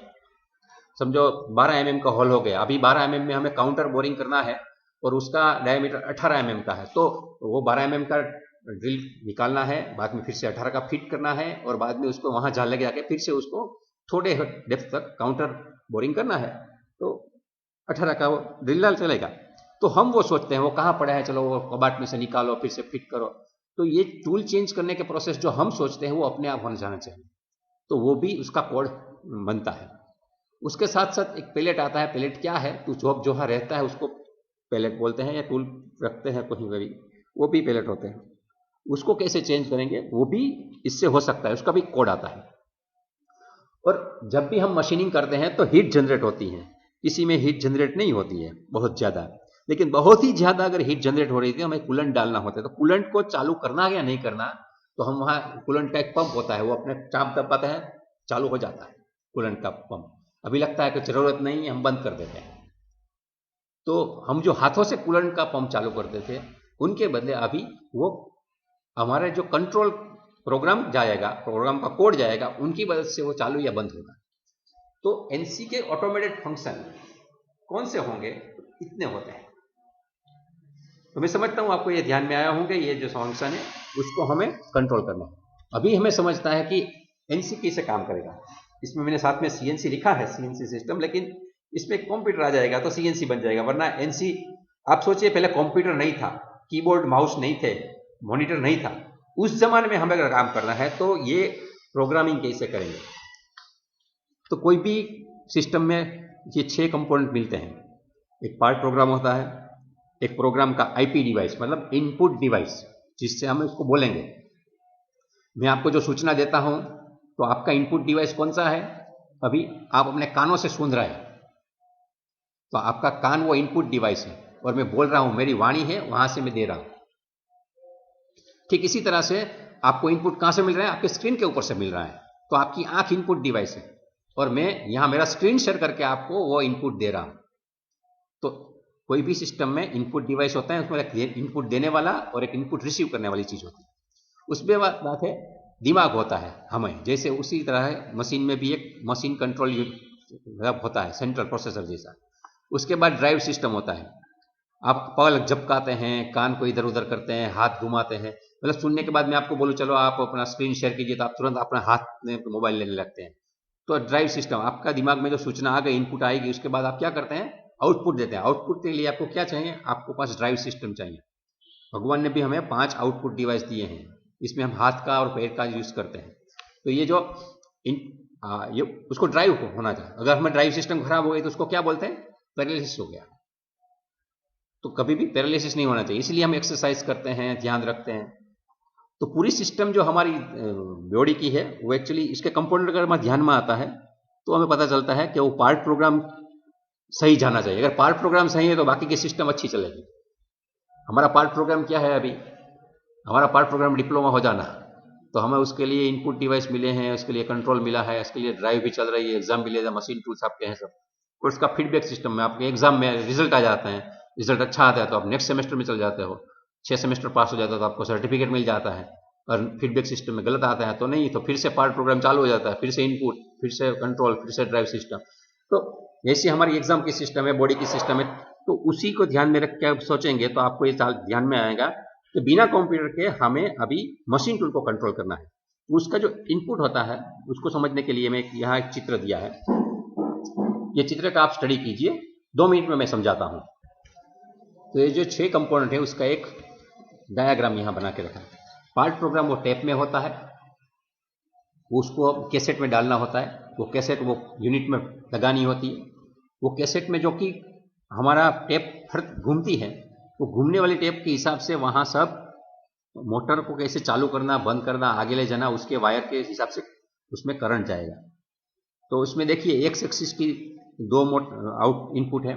समझो 12 mm का होल हो गया। अभी 12 mm में हमें काउंटर बोरिंग करना है और उसका डायमीटर 18 mm का है, तो वो 12 mm का ड्रिल निकालना है, बाद में फिर से 18 का फिट करना है और बाद में उसको वहां जाल लगे जाके फिर से उसको थोड़े डेप्थ तक काउंटर बोरिंग करना है, तो 18 का वो ड्रिल डाल चलेगा। तो हम वो सोचते हैं वो कहाँ पड़ा है, चलो वो कबाट में से निकालो फिर से फिट करो। तो ये टूल चेंज करने के प्रोसेस जो हम सोचते हैं वो अपने आप होना जाना चाहिए, तो वो भी उसका कोड बनता है। उसके साथ साथ एक पैलेट आता है। पैलेट क्या है, तो जो रहता है उसको पैलेट बोलते हैं, या टूल रखते हैं कहीं भी, वो भी पैलेट होते हैं। उसको कैसे चेंज करेंगे वो भी इससे हो सकता है, उसका भी कोड आता है। और जब भी हम मशीनिंग करते हैं तो हीट जनरेट होती है, किसी में हीट जनरेट नहीं होती है बहुत ज्यादा, लेकिन बहुत ही ज्यादा अगर हीट जनरेट हो रही थी हमें कूलेंट डालना होता है, तो कूलेंट को चालू करना या नहीं करना, तो हम वहां कूलेंट का एक पंप होता है, वो अपने चाप दबाते हैं, चालू हो जाता है कूलेंट का पंप। अभी लगता है कि जरूरत नहीं है, हम बंद कर देते हैं। तो हम जो हाथों से कूलेंट का पंप चालू करते थे, उनके बदले अभी वो हमारे जो कंट्रोल प्रोग्राम जाएगा, प्रोग्राम का कोड जाएगा, उनकी मदद से वो चालू या बंद होगा। तो एनसी के ऑटोमेटेड फंक्शन कौन से होंगे, इतने होते हैं। तो मैं समझता हूं आपको ये ध्यान में आया होंगे, ये जो फंक्शन है उसको हमें कंट्रोल करना है। अभी हमें समझता है कि एनसी कैसे काम करेगा। इसमें मैंने साथ में सीएनसी लिखा है, सीएनसी सिस्टम, लेकिन इसमें कंप्यूटर आ जाएगा तो सीएनसी बन जाएगा। वरना एनसी, आप सोचिए पहले कंप्यूटर नहीं था, कीबोर्ड माउस नहीं थे, मॉनिटर नहीं था, उस जमाने में हमें अगर काम करना है तो ये प्रोग्रामिंग कैसे करेंगे। तो कोई भी सिस्टम में ये 6 कंपोनेंट मिलते हैं। एक पार्ट प्रोग्राम होता है, एक प्रोग्राम का आईपी डिवाइस मतलब इनपुट डिवाइस, जिससे हम उसको बोलेंगे। मैं आपको जो सूचना देता हूं तो आपका इनपुट डिवाइस कौन सा है, अभी आप अपने कानों से सुन रहे हैं, तो आपका कान वो इनपुट डिवाइस है, और मैं बोल रहा हूं, मेरी वाणी है, वहां से मैं दे रहा हूं। ठीक इसी तरह से आपको इनपुट कहां से मिल रहा है, आपके स्क्रीन के ऊपर से मिल रहा है, तो आपकी आंख इनपुट डिवाइस है, और मैं यहां मेरा स्क्रीन शेयर करके आपको वो इनपुट दे रहा हूं। तो कोई भी सिस्टम में इनपुट डिवाइस होता है, उसमें एक इनपुट देने वाला और एक इनपुट रिसीव करने वाली चीज होती है। उसमें बात है दिमाग होता है हमें, जैसे उसी तरह मशीन में भी एक मशीन कंट्रोल होता है, सेंट्रल प्रोसेसर जैसा। उसके बाद ड्राइव सिस्टम होता है, आप पलक झपकाते हैं, कान को इधर उधर करते हैं, हाथ घुमाते हैं, मतलब सुनने के बाद मैं आपको बोलूं चलो आप अपना स्क्रीन शेयर कीजिए, तो आप तुरंत अपना हाथ में मोबाइल लेने लगते हैं। तो ड्राइव सिस्टम, आपका दिमाग में जो सूचना आ गई, इनपुट आएगी, उसके बाद आप क्या करते हैं, आउटपुट देते हैं। आउटपुट के लिए आपको क्या चाहिए, आपको पास ड्राइव सिस्टम चाहिए। भगवान ने भी हमें 5 आउटपुट डिवाइस दिए हैं, इसमें हम हाथ का और पैर का यूज करते हैं। तो ये जो ये उसको ड्राइव होना चाहिए। अगर हमें ड्राइव सिस्टम खराब हो गई तो उसको क्या बोलते हैं, पैरालिसिस हो गया। तो कभी भी पैरालिसिस नहीं होना चाहिए, इसलिए हम एक्सरसाइज करते हैं, ध्यान रखते हैं। तो पूरी सिस्टम जो हमारी बॉडी की है वो एक्चुअली इसके कंपोनेंट अगर हमारे ध्यान में आता है तो हमें पता चलता है कि वो पार्ट प्रोग्राम सही जाना चाहिए। अगर पार्ट प्रोग्राम सही है तो बाकी की सिस्टम अच्छी चलेगी। हमारा पार्ट प्रोग्राम क्या है, अभी हमारा पार्ट प्रोग्राम डिप्लोमा हो जाना, तो हमें उसके लिए इनपुट डिवाइस मिले हैं, उसके लिए कंट्रोल मिला है, इसके लिए ड्राइव भी चल रही है, एग्जाम भी ले जाए, मशीन टूल्स आपके हैं सब, और उसका फीडबैक सिस्टम में आपके एग्जाम में रिजल्ट आ जाते हैं। रिजल्ट अच्छा आता है तो आप नेक्स्ट सेमेस्टर में चल जाते हो, 6 सेमेस्टर पास हो जाता है तो आपको सर्टिफिकेट मिल जाता है। और फीडबैक सिस्टम में गलत आता है तो नहीं, तो फिर से पार्ट प्रोग्राम चालू हो जाता है, फिर से इनपुट, फिर से कंट्रोल, फिर से ड्राइव सिस्टम। तो ऐसी हमारी एग्जाम की सिस्टम है, बॉडी की सिस्टम है। तो उसी को ध्यान में रख के आप सोचेंगे तो आपको ये ध्यान में आएगा कि बिना कंप्यूटर के हमें अभी मशीन टूल को कंट्रोल करना है। उसका जो इनपुट होता है उसको समझने के लिए मैं यहाँ एक चित्र दिया है, ये चित्र का आप स्टडी कीजिए, 2 मिनट में मैं समझाता हूं। तो ये जो 6 कंपोनेंट है उसका एक डायग्राम यहां बना के रखा है। पार्ट प्रोग्राम वो टेप में होता है, उसको कैसेट में डालना होता है, वो कैसेट वो यूनिट में लगानी होती है। वो कैसेट में जो कि हमारा टेप घूमती है, वो घूमने वाली टेप के हिसाब से वहाँ सब मोटर को कैसे चालू करना, बंद करना, आगे ले जाना, उसके वायर के हिसाब से उसमें करंट जाएगा। तो उसमें देखिए एक्स एक्सिस की 2 आउट इनपुट है,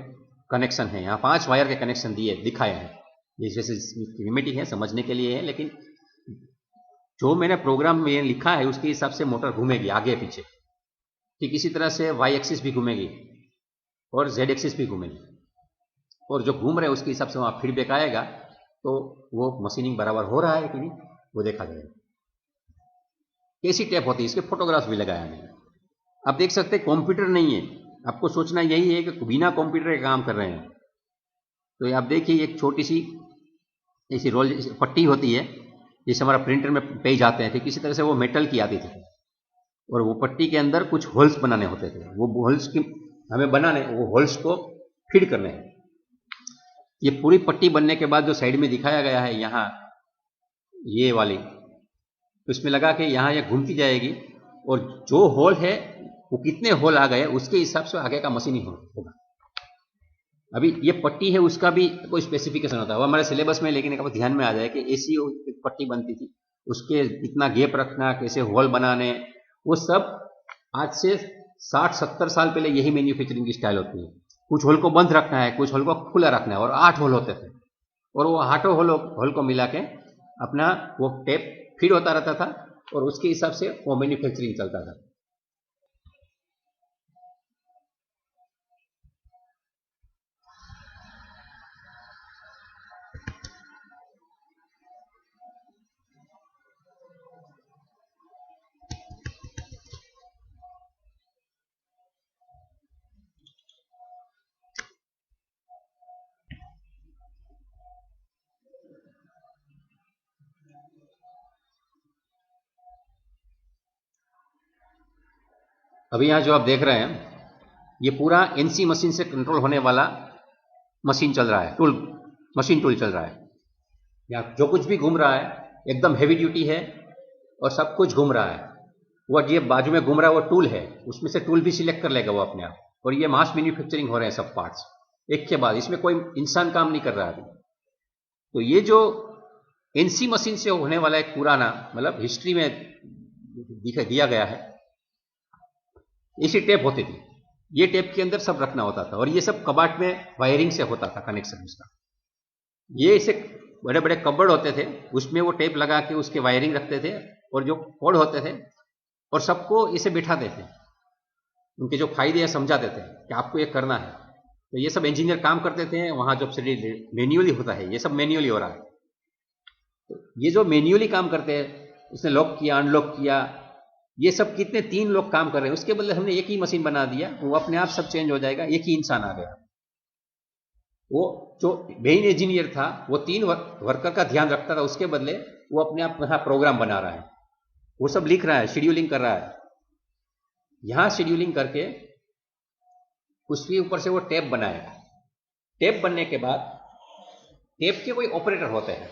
कनेक्शन है, यहाँ 5 वायर के कनेक्शन दिए दिखाए हैं। ये जैसे रिमेटिक है, समझने के लिए है, लेकिन जो मैंने प्रोग्राम में लिखा है उसके हिसाब से मोटर घूमेगी आगे पीछे। ठीक इसी तरह से वाई एक्सिस भी घूमेगी और जेड एक्सिस भी घूमेगी, और जो घूम रहे हैं उसके हिसाब से वहाँ फीडबैक आएगा, तो वो मशीनिंग बराबर हो रहा है कि नहीं वो देखा जाएगा। कैसी टेप होती है, इसके फोटोग्राफ्स भी लगाया मैंने। आप देख सकते हैं कंप्यूटर नहीं है, आपको सोचना यही है कि बिना कंप्यूटर के काम कर रहे हैं। तो आप देखिए एक छोटी सी ऐसी रोल पट्टी होती है, जैसे हमारा प्रिंटर में पेज आते हैं, ठीक इसी तरह से वो मेटल की आती थी, और वो पट्टी के अंदर कुछ होल्स बनाने होते थे। वो होल्स की हमें बनाने, वो होल्स को फीड करने हैं। ये पूरी पट्टी बनने के बाद जो साइड में दिखाया गया है यहाँ ये वाली, तो इसमें लगा के यहाँ ये घूमती जाएगी, और जो होल है वो कितने होल आ गए उसके हिसाब से आगे का मशीनिंग होगा। अभी ये पट्टी है, उसका भी कोई स्पेसिफिकेशन होता है, वो हमारे सिलेबस में, लेकिन एक ध्यान में आ जाए कि ऐसी पट्टी बनती थी, उसके कितना गैप रखना, कैसे होल बनाने, वो सब आज से 60-70 साल पहले यही मैन्युफैक्चरिंग की स्टाइल होती है। कुछ होल को बंद रखना है, कुछ होल को खुला रखना है, और 8 होल होते थे, और वो 8 होल को मिला के अपना वो टेप फीड होता रहता था, और उसके हिसाब से वो मैन्युफैक्चरिंग चलता था। अभी यहाँ जो आप देख रहे हैं ये पूरा एनसी मशीन से कंट्रोल होने वाला मशीन चल रहा है, मशीन टूल चल रहा है। यहाँ जो कुछ भी घूम रहा है एकदम हैवी ड्यूटी है, और सब कुछ घूम रहा है। वो ये बाजू में घूम रहा है वो टूल है, उसमें से टूल भी सिलेक्ट कर लेगा वो अपने आप, और ये मास मैन्युफैक्चरिंग हो रहे हैं सब पार्ट्स एक के बाद, इसमें कोई इंसान काम नहीं कर रहा है। तो ये जो एनसी मशीन से होने वाला एक पुराना, मतलब हिस्ट्री में दिया गया है, ऐसी टेप होती थी। ये टेप के अंदर सब रखना होता था, और ये सब कबाट में वायरिंग से होता था कनेक्शन उसका। ये ऐसे बड़े बड़े कबर्ड होते थे, उसमें वो टेप लगा के उसके वायरिंग रखते थे, और जो कोड होते थे और सबको इसे बिठाते थे, उनके जो फायदे हैं समझाते थे कि आपको ये करना है। तो ये सब इंजीनियर काम करते थे वहां, जब से मैन्युअली होता है, ये सब मैन्युअली हो रहा है। तो ये जो मैन्युअली काम करते हैं, उसने लॉक किया, अनलॉक किया, ये सब कितने 3 लोग काम कर रहे हैं, उसके बदले हमने एक ही मशीन बना दिया, वो अपने आप सब चेंज हो जाएगा, एक ही इंसान आ गया। वो जो मेन इंजीनियर था वो 3 वर्कर का ध्यान रखता था, उसके बदले वो अपने आप यहाँ प्रोग्राम बना रहा है, वो सब लिख रहा है, शेड्यूलिंग कर रहा है। यहां शेड्यूलिंग करके उसके ऊपर से वो टेप बनाएगा। टेप बनने के बाद टेप के कोई ऑपरेटर होते हैं,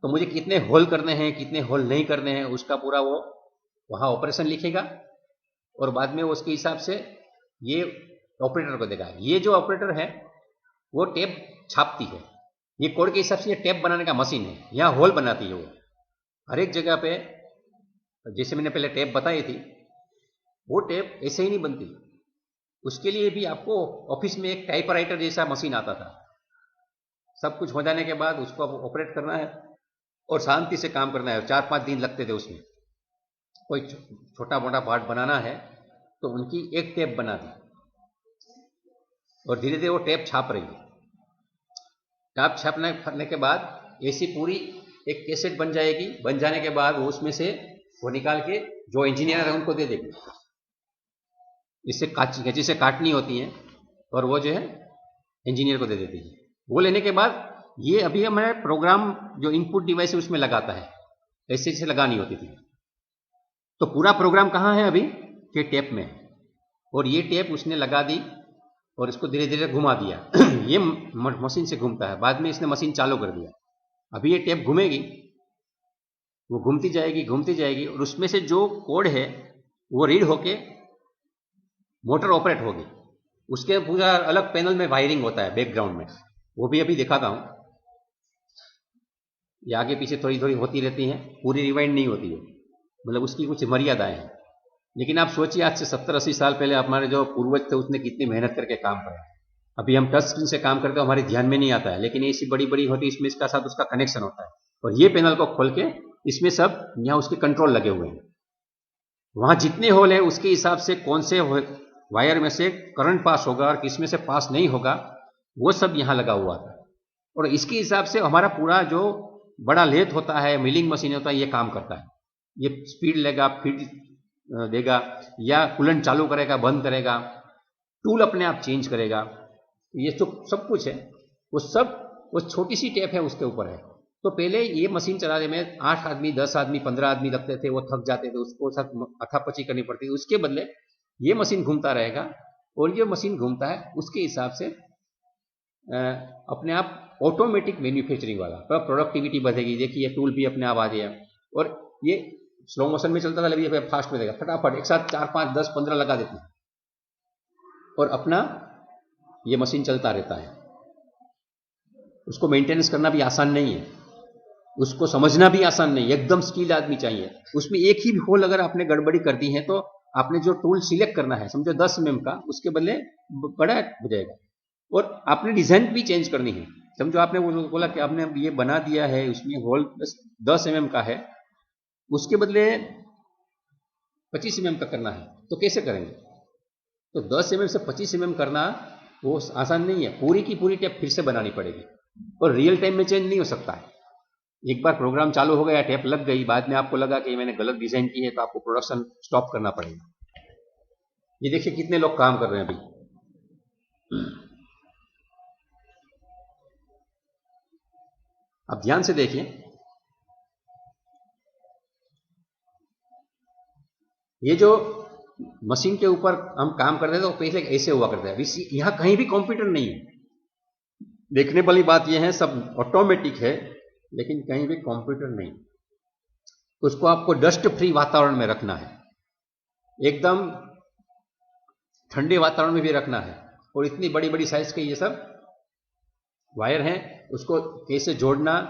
तो मुझे कितने होल करने हैं, कितने होल नहीं करने हैं, उसका पूरा वो वहां ऑपरेशन लिखेगा, और बाद में उसके हिसाब से ये ऑपरेटर को देगा। ये जो ऑपरेटर है वो टेप छापती है, ये कोड के हिसाब से ये टेप बनाने का मशीन है, यहाँ होल बनाती है वो हर एक जगह पे। जैसे मैंने पहले टेप बताई थी, वो टेप ऐसे ही नहीं बनती, उसके लिए भी आपको ऑफिस में एक टाइपराइटर जैसा मशीन आता था। सब कुछ हो जाने के बाद उसको ऑपरेट करना है और शांति से काम करना है। 4-5 दिन लगते थे उसमें। कोई छोटा मोटा पार्ट बनाना है तो उनकी एक टेप बना दी, और धीरे धीरे वो टेप छाप रही है। टेप छापने के बाद ऐसी पूरी एक कैसेट बन जाएगी। बन जाने के बाद वो उसमें से वो निकाल के जो इंजीनियर है उनको दे देगी। इससे कैंची से काटनी होती है, और वो जो है इंजीनियर को दे देती है। वो लेने के बाद ये अभी हमारे प्रोग्राम जो इनपुट डिवाइस है उसमें लगाता है, ऐसे जैसे लगानी होती थी। तो पूरा प्रोग्राम कहाँ है अभी के टेप में, और ये टेप उसने लगा दी और इसको धीरे धीरे घुमा दिया। ये मशीन से घूमता है, बाद में इसने मशीन चालू कर दिया। अभी ये टेप घूमेगी, वो घूमती जाएगी और उसमें से जो कोड है वो रीड होके मोटर ऑपरेट होगी। उसके पूरा अलग पैनल में वायरिंग होता है बैकग्राउंड में, वो भी अभी दिखाता हूं। ये आगे पीछे थोड़ी थोड़ी होती रहती हैं, पूरी रिवाइंड नहीं होती है, मतलब उसकी कुछ मर्यादाएं हैं। लेकिन आप सोचिए आज से 70-80 साल पहले हमारे जो पूर्वज थे उसने कितनी मेहनत करके काम करा। अभी हम टच स्क्रीन से काम करते हैं, हमारे ध्यान में नहीं आता है, लेकिन ऐसी बड़ी बड़ी होती है, इसमें इसका साथ उसका कनेक्शन होता है और ये पैनल को खोल के इसमें सब यहाँ उसके कंट्रोल लगे हुए हैं। वहां जितने होल है उसके हिसाब से कौन से वायर में से करंट पास होगा और किसमें से पास नहीं होगा वो सब यहाँ लगा हुआ था। और इसके हिसाब से हमारा पूरा जो बड़ा लेथ होता है, मिलिंग मशीन होता है, ये काम करता है। ये स्पीड लेगा, फीड देगा, या कूलेंट चालू करेगा, बंद करेगा, टूल अपने आप चेंज करेगा। ये जो सब कुछ है वो सब वो छोटी सी टेप है उसके ऊपर है। तो पहले ये मशीन चलाने में 8 आदमी, 10 आदमी, 15 आदमी लगते थे, वो थक जाते थे, उसको साथ अथापची करनी पड़ती थी। उसके बदले ये मशीन घूमता रहेगा और ये मशीन घूमता है उसके हिसाब से अपने आप ऑटोमेटिक मैन्युफैक्चरिंग वाला, प्रोडक्टिविटी बढ़ेगी। देखिए टूल भी अपने आप आ गया और ये स्लो मोशन में चलता था, लेकिन फास्ट में देगा, फटाफट एक साथ 4, 5, 10, 15 लगा देते हैं और अपना ये मशीन चलता रहता है। उसको मेंटेनेंस करना भी आसान नहीं है, उसको समझना भी आसान नहीं है, एकदम स्किल आदमी चाहिए। उसमें एक ही होल अगर आपने गड़बड़ी कर दी है तो आपने जो टूल सिलेक्ट करना है, समझो 10 mm का, उसके बदले बड़ा हो जाएगा। और आपने डिजाइन भी चेंज करनी है। समझो आपने वो बोला कि आपने ये बना दिया है, उसमें होल 10 mm का है, उसके बदले 25 mm का करना है, तो कैसे करेंगे? तो 10 mm से 25 mm करना वो आसान नहीं है, पूरी की पूरी टेप फिर से बनानी पड़ेगी और रियल टाइम में चेंज नहीं हो सकता है। एक बार प्रोग्राम चालू हो गया, टेप लग गई, बाद में आपको लगा कि मैंने गलत डिजाइन की है, तो आपको प्रोडक्शन स्टॉप करना पड़ेगा। ये देखिए कितने लोग काम कर रहे हैं अभी। अब ध्यान से देखिए, ये जो मशीन के ऊपर हम काम करते थे तो पहले ऐसे हुआ करते हैं। यहां कहीं भी कंप्यूटर नहीं है। देखने वाली बात यह है, सब ऑटोमेटिक है, लेकिन कहीं भी कंप्यूटर नहीं। उसको आपको डस्ट फ्री वातावरण में रखना है, एकदम ठंडे वातावरण में भी रखना है। और इतनी बड़ी बड़ी साइज के ये सब वायर हैं, उसको कैसे जोड़ना,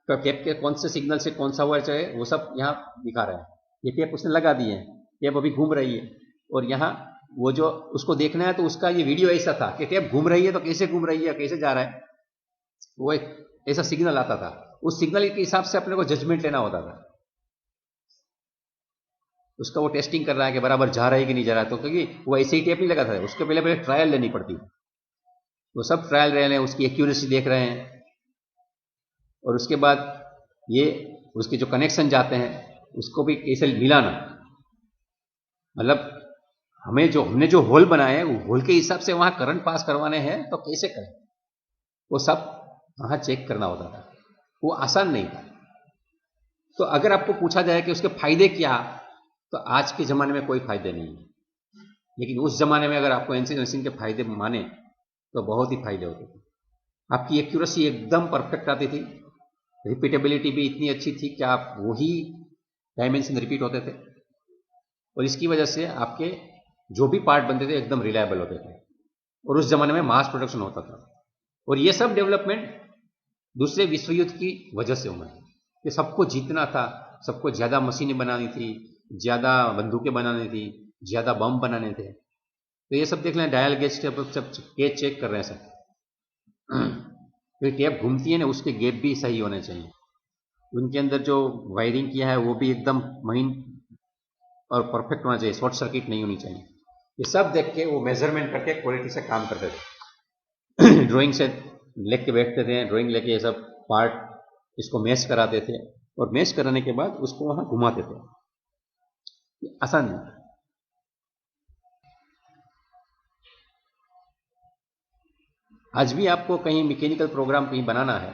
टेप के कौन से सिग्नल से कौन सा वायर चले, वो सब यहाँ दिखा रहे हैं। ये टेप उसने लगा दी है, टेप अभी घूम रही है और यहाँ वो जो उसको देखना है तो उसका ये वीडियो ऐसा था कि टेप घूम रही है तो कैसे घूम रही है, कैसे जा रहा है, वो एक ऐसा सिग्नल आता था। उस सिग्नल के हिसाब से अपने को जजमेंट लेना होता था। उसका वो टेस्टिंग कर रहा है कि बराबर जा रहा है कि नहीं जा रहा है, तो क्योंकि वो ऐसे ही टेप नहीं लगा था, उसके पहले ट्रायल लेनी पड़ती है। वो सब ट्रायल ले रहे हैं, उसकी एक्यूरेसी देख रहे हैं और उसके बाद ये उसके जो कनेक्शन जाते हैं उसको भी कैसे मिलाना, मतलब हमने जो होल बनाए हैं वो होल के हिसाब से वहां करंट पास करवाने हैं तो कैसे करें, वो सब वहां चेक करना होता था। वो आसान नहीं था। तो अगर आपको पूछा जाए कि उसके फायदे क्या, तो आज के जमाने में कोई फायदे नहीं है, लेकिन उस जमाने में अगर आपको एनसी मशीन के फायदे माने तो बहुत ही फायदे होते थे। आपकी एक्यूरेसी एकदम परफेक्ट आती थी, रिपीटेबिलिटी भी इतनी अच्छी थी कि आप वही डायमेंशन रिपीट होते थे और इसकी वजह से आपके जो भी पार्ट बनते थे एकदम रिलायबल होते थे और उस जमाने में मास प्रोडक्शन होता था। और ये सब डेवलपमेंट दूसरे विश्व युद्ध की वजह से हुआ है कि सबको जीतना था, सबको ज्यादा मशीनें बनानी थी, ज्यादा बंदूकें बनानी थी, ज्यादा बम बनाने थे। तो ये सब देख लें, डायल गेज सब गेज चेक कर रहे हैं सब। तो टेप घूमती है ना, उसके गैप भी सही होने चाहिए, उनके अंदर जो वायरिंग किया है वो भी एकदम महीन और परफेक्ट होना चाहिए, शॉर्ट सर्किट नहीं होनी चाहिए। ये सब देख के वो मेजरमेंट करके क्वालिटी से काम करते थे। ड्राइंग से लेके बैठते थे, ड्राइंग लेके ये सब पार्ट इसको मैच कराते थे और मैच कराने के बाद उसको वहां घुमाते थे। आसान नहीं। आज भी आपको कहीं मैकेनिकल प्रोग्राम कहीं बनाना है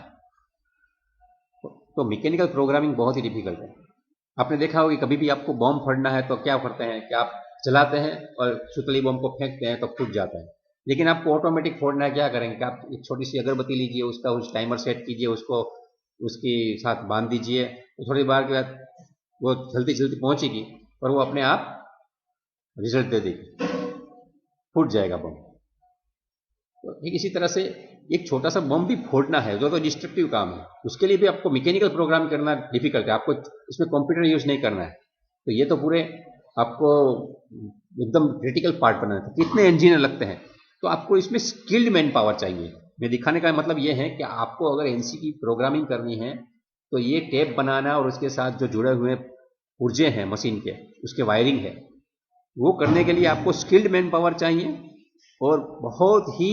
तो मैकेनिकल प्रोग्रामिंग बहुत ही डिफिकल्ट है। आपने देखा होगा कि कभी भी आपको बम फोड़ना है तो क्या करते हैं कि आप चलाते हैं और सुतली बम को फेंकते हैं तो फूट जाता है। लेकिन आपको ऑटोमेटिक फोड़ना है, क्या करेंगे कि आप एक छोटी सी अगरबत्ती लीजिए, उसका उस टाइमर सेट कीजिए, उसको उसके साथ बांध दीजिए, तो थोड़ी देर के बाद वो जल्दी जल्दी पहुंचेगी और वो अपने आप रिजल्ट दे देगी, फूट जाएगा बम। तो ठीक इसी तरह से एक छोटा सा बम भी फोड़ना है जो तो डिस्ट्रक्टिव काम है, उसके लिए भी आपको मैकेनिकल प्रोग्राम करना डिफिकल्ट है, आपको इसमें कंप्यूटर यूज नहीं करना है। तो ये तो पूरे आपको एकदम क्रिटिकल पार्ट बनाना है। कितने इंजीनियर लगते हैं, तो आपको इसमें स्किल्ड मैन पावर चाहिए। मैं दिखाने का मतलब ये है कि आपको अगर एनसी की प्रोग्रामिंग करनी है तो ये टेप बनाना और उसके साथ जो जुड़े हुए पुर्जे हैं मशीन के, उसके वायरिंग है, वो करने के लिए आपको स्किल्ड मैन पावर चाहिए और बहुत ही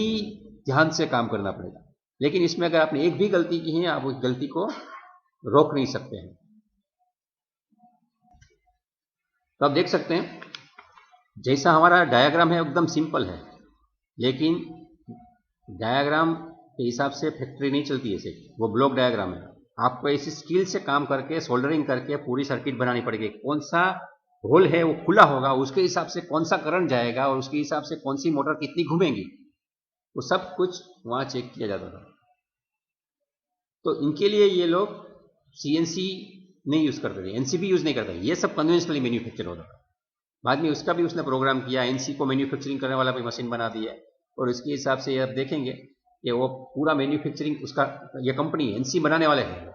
ध्यान से काम करना पड़ेगा। लेकिन इसमें अगर आपने एक भी गलती की है, आप उस गलती को रोक नहीं सकते हैं। तो आप देख सकते हैं जैसा हमारा डायग्राम है एकदम सिंपल है, लेकिन डायग्राम के हिसाब से फैक्ट्री नहीं चलती ऐसे, वो ब्लॉक डायग्राम है। आपको ऐसी स्किल से काम करके सोल्डरिंग करके पूरी सर्किट बनानी पड़ेगी। कौन सा होल है वो खुला होगा, उसके हिसाब से कौन सा करंट जाएगा और उसके हिसाब से कौन सी मोटर कितनी घूमेगी, वो सब कुछ वहां चेक किया जाता था। तो इनके लिए ये लोग सीएनसी नहीं यूज करते थे, एनसीबी यूज नहीं करते, ये सब कन्वेंशनली मैन्युफैक्चर होता था। बाद में उसका भी उसने प्रोग्राम किया, एनसी को मैन्युफैक्चरिंग करने वाला भी मशीन बना दिया और इसके हिसाब से आप देखेंगे कि वो पूरा मैन्युफैक्चरिंग उसका, ये कंपनी एनसी बनाने वाले हैं,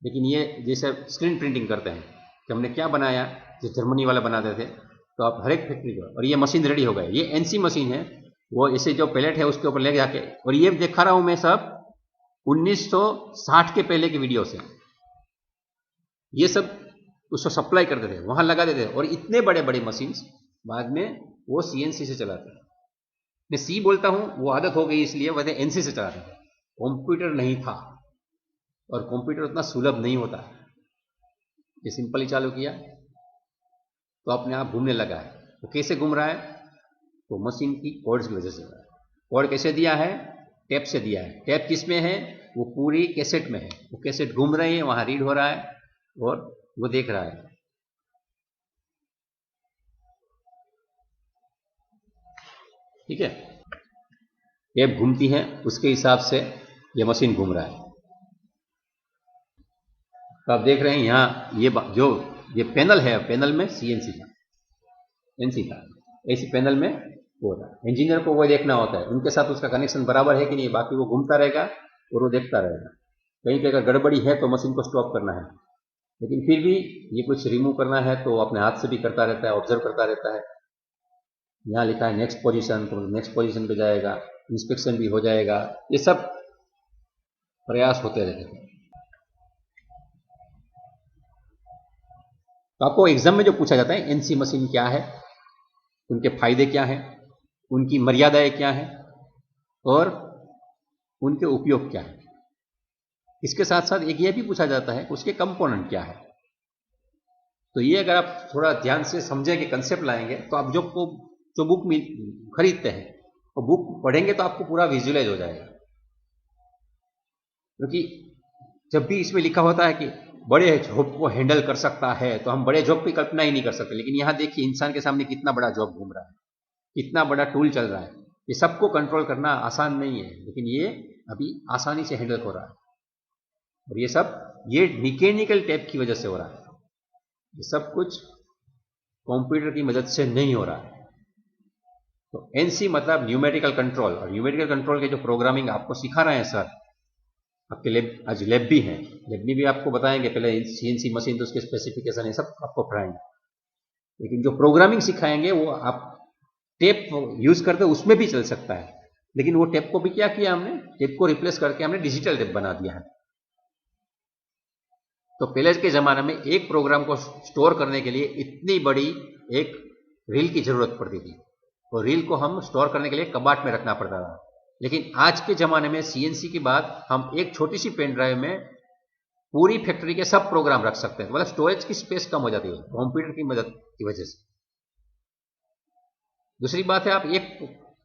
लेकिन ये जैसे स्क्रीन प्रिंटिंग करते हैं कि हमने क्या बनाया, जो जर्मनी वाला बनाते थे, तो आप हर एक फैक्ट्री को, और ये मशीन रेडी हो गए, ये एनसी मशीन है, वो ऐसे जो पैलेट है उसके ऊपर ले जाके, और ये दिखा रहा हूं मैं सब 1960 के पहले की वीडियो से, ये सब उसको सप्लाई करते थे, वहां लगा देते थे, और इतने बड़े बड़े मशीन बाद में वो सीएनसी से चलाते हैं। मैं सी बोलता हूं, वो आदत हो गई इसलिए वह एनसी से चलाते थे। कंप्यूटर नहीं था और कंप्यूटर उतना सुलभ नहीं होता। ये सिंपल ही चालू किया तो अपने आप घूमने लगा है। वो कैसे घूम रहा है, तो मशीन की कॉर्ड्स की वजह से हो रहा है। कॉर्ड कैसे दिया है, टेप से दिया है। टेप किस में है, वो पूरी कैसेट में है, वो कैसेट घूम रही है, वहां रीड हो रहा है और वो देख रहा है। ठीक है, टेप घूमती है, उसके हिसाब से ये मशीन घूम रहा है। तो आप देख रहे हैं यहां ये जो ये पैनल है, पैनल में सीएनसी था, एनसी था, ऐसी पैनल में वो था। इंजीनियर को वो देखना होता है उनके साथ उसका कनेक्शन बराबर है कि नहीं, बाकी वो घूमता रहेगा और वो देखता रहेगा। कहीं पे अगर गड़बड़ी है तो मशीन को स्टॉप करना है, लेकिन फिर भी ये कुछ रिमूव करना है तो अपने हाथ से भी करता रहता है, ऑब्जर्व करता रहता है। यहाँ लिखा है नेक्स्ट पोजीशन, तो नेक्स्ट पोजीशन पे जाएगा, इंस्पेक्शन भी हो जाएगा। ये सब प्रयास होते रहते हैं। तो आपको एग्जाम में जो पूछा जाता है एनसी मशीन क्या है, उनके फायदे क्या हैं, उनकी मर्यादाएं क्या हैं और उनके उपयोग क्या है। इसके साथ साथ एक ये भी पूछा जाता है उसके कंपोनेंट क्या है। तो ये अगर आप थोड़ा ध्यान से समझेंगे, कंसेप्ट लाएंगे, तो आप जो बुक खरीदते हैं वो बुक पढ़ेंगे तो आपको पूरा विजुअलाइज हो जाएगा। क्योंकि जब भी इसमें लिखा होता है कि बड़े जॉब को हैंडल कर सकता है, तो हम बड़े जॉब की कल्पना ही नहीं कर सकते। लेकिन यहां देखिए इंसान के सामने कितना बड़ा जॉब घूम रहा है, कितना बड़ा टूल चल रहा है। ये सबको कंट्रोल करना आसान नहीं है, लेकिन ये अभी आसानी से हैंडल हो रहा है। और ये सब ये मैकेनिकल टेप की वजह से हो रहा है, ये सब कुछ कंप्यूटर की मदद से नहीं हो रहा है। तो एनसी मतलब न्यूमेरिकल कंट्रोल, और न्यूमेरिकल कंट्रोल के जो प्रोग्रामिंग आपको सिखा रहे हैं सर, आपके लैब, आज लैब भी है, लैब में भी आपको बताएंगे। पहले सीएनसी मशीन तो उसके स्पेसिफिकेशन है, सब आपको पढ़ाएंगे, लेकिन जो प्रोग्रामिंग सिखाएंगे वो आप टेप यूज करते उसमें भी चल सकता है। लेकिन वो टेप को भी क्या किया हमने, टेप को रिप्लेस करके हमने डिजिटल टेप बना दिया है। तो पहले के जमाने में एक प्रोग्राम को स्टोर करने के लिए इतनी बड़ी एक रील की जरूरत पड़ती थी, और रील को हम स्टोर करने के लिए कबाट में रखना पड़ता था। लेकिन आज के जमाने में सीएनसी के बाद हम एक छोटी सी पेन ड्राइव में पूरी फैक्ट्री के सब प्रोग्राम रख सकते हैं। मतलब स्टोरेज की स्पेस कम हो जाती है कंप्यूटर की मदद की वजह से। दूसरी बात है, आप एक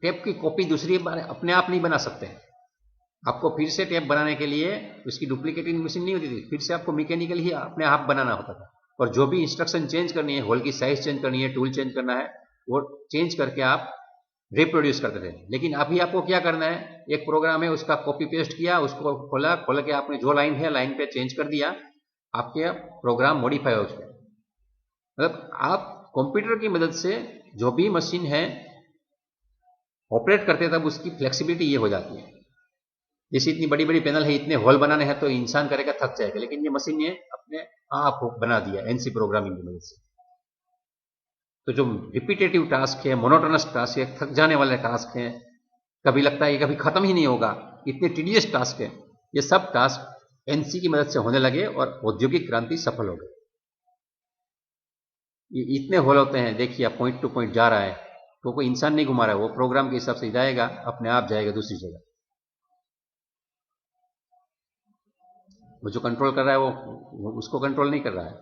टेप की कॉपी दूसरी बार अपने आप नहीं बना सकते। आपको फिर से टेप बनाने के लिए उसकी डुप्लीकेटिंग मशीन नहीं होती थी, फिर से आपको मैकेनिकल ही अपने आप बनाना होता था। और जो भी इंस्ट्रक्शन चेंज करनी है, होल की साइज चेंज करनी है, टूल चेंज करना है, वो चेंज करके आप रिप्रोड्यूस करते थे। लेकिन अभी आपको क्या करना है, एक प्रोग्राम है, उसका कॉपी पेस्ट किया, उसको खोल के आपने जो लाइन है लाइन पे चेंज कर दिया, आपके प्रोग्राम मॉडिफाई हो चुके हैं। मतलब आप कंप्यूटर की मदद से जो भी मशीन है ऑपरेट करते हैं, तब उसकी फ्लेक्सिबिलिटी ये हो जाती है। जैसे इतनी बड़ी बड़ी पैनल है, इतने होल बनाने हैं, तो इंसान करेगा थक जाएगा, लेकिन ये मशीन ने अपने आप बना दिया एनसी प्रोग्रामिंग की मदद से। तो जो रिपीटेटिव टास्क है, मोनोटोनस टास्क है, थक जाने वाले टास्क हैं, कभी लगता है ये कभी खत्म ही नहीं होगा, इतने टीडियस टास्क है, ये सब टास्क एनसी की मदद से होने लगे और औद्योगिक क्रांति सफल हो गई। ये इतने होल होते हैं, देखिए आप पॉइंट टू पॉइंट जा रहा है, तो कोई इंसान नहीं घुमा रहा है, वो प्रोग्राम के हिसाब से जाएगा, अपने आप जाएगा दूसरी जगह। वो जो कंट्रोल कर रहा है वो उसको कंट्रोल नहीं कर रहा है,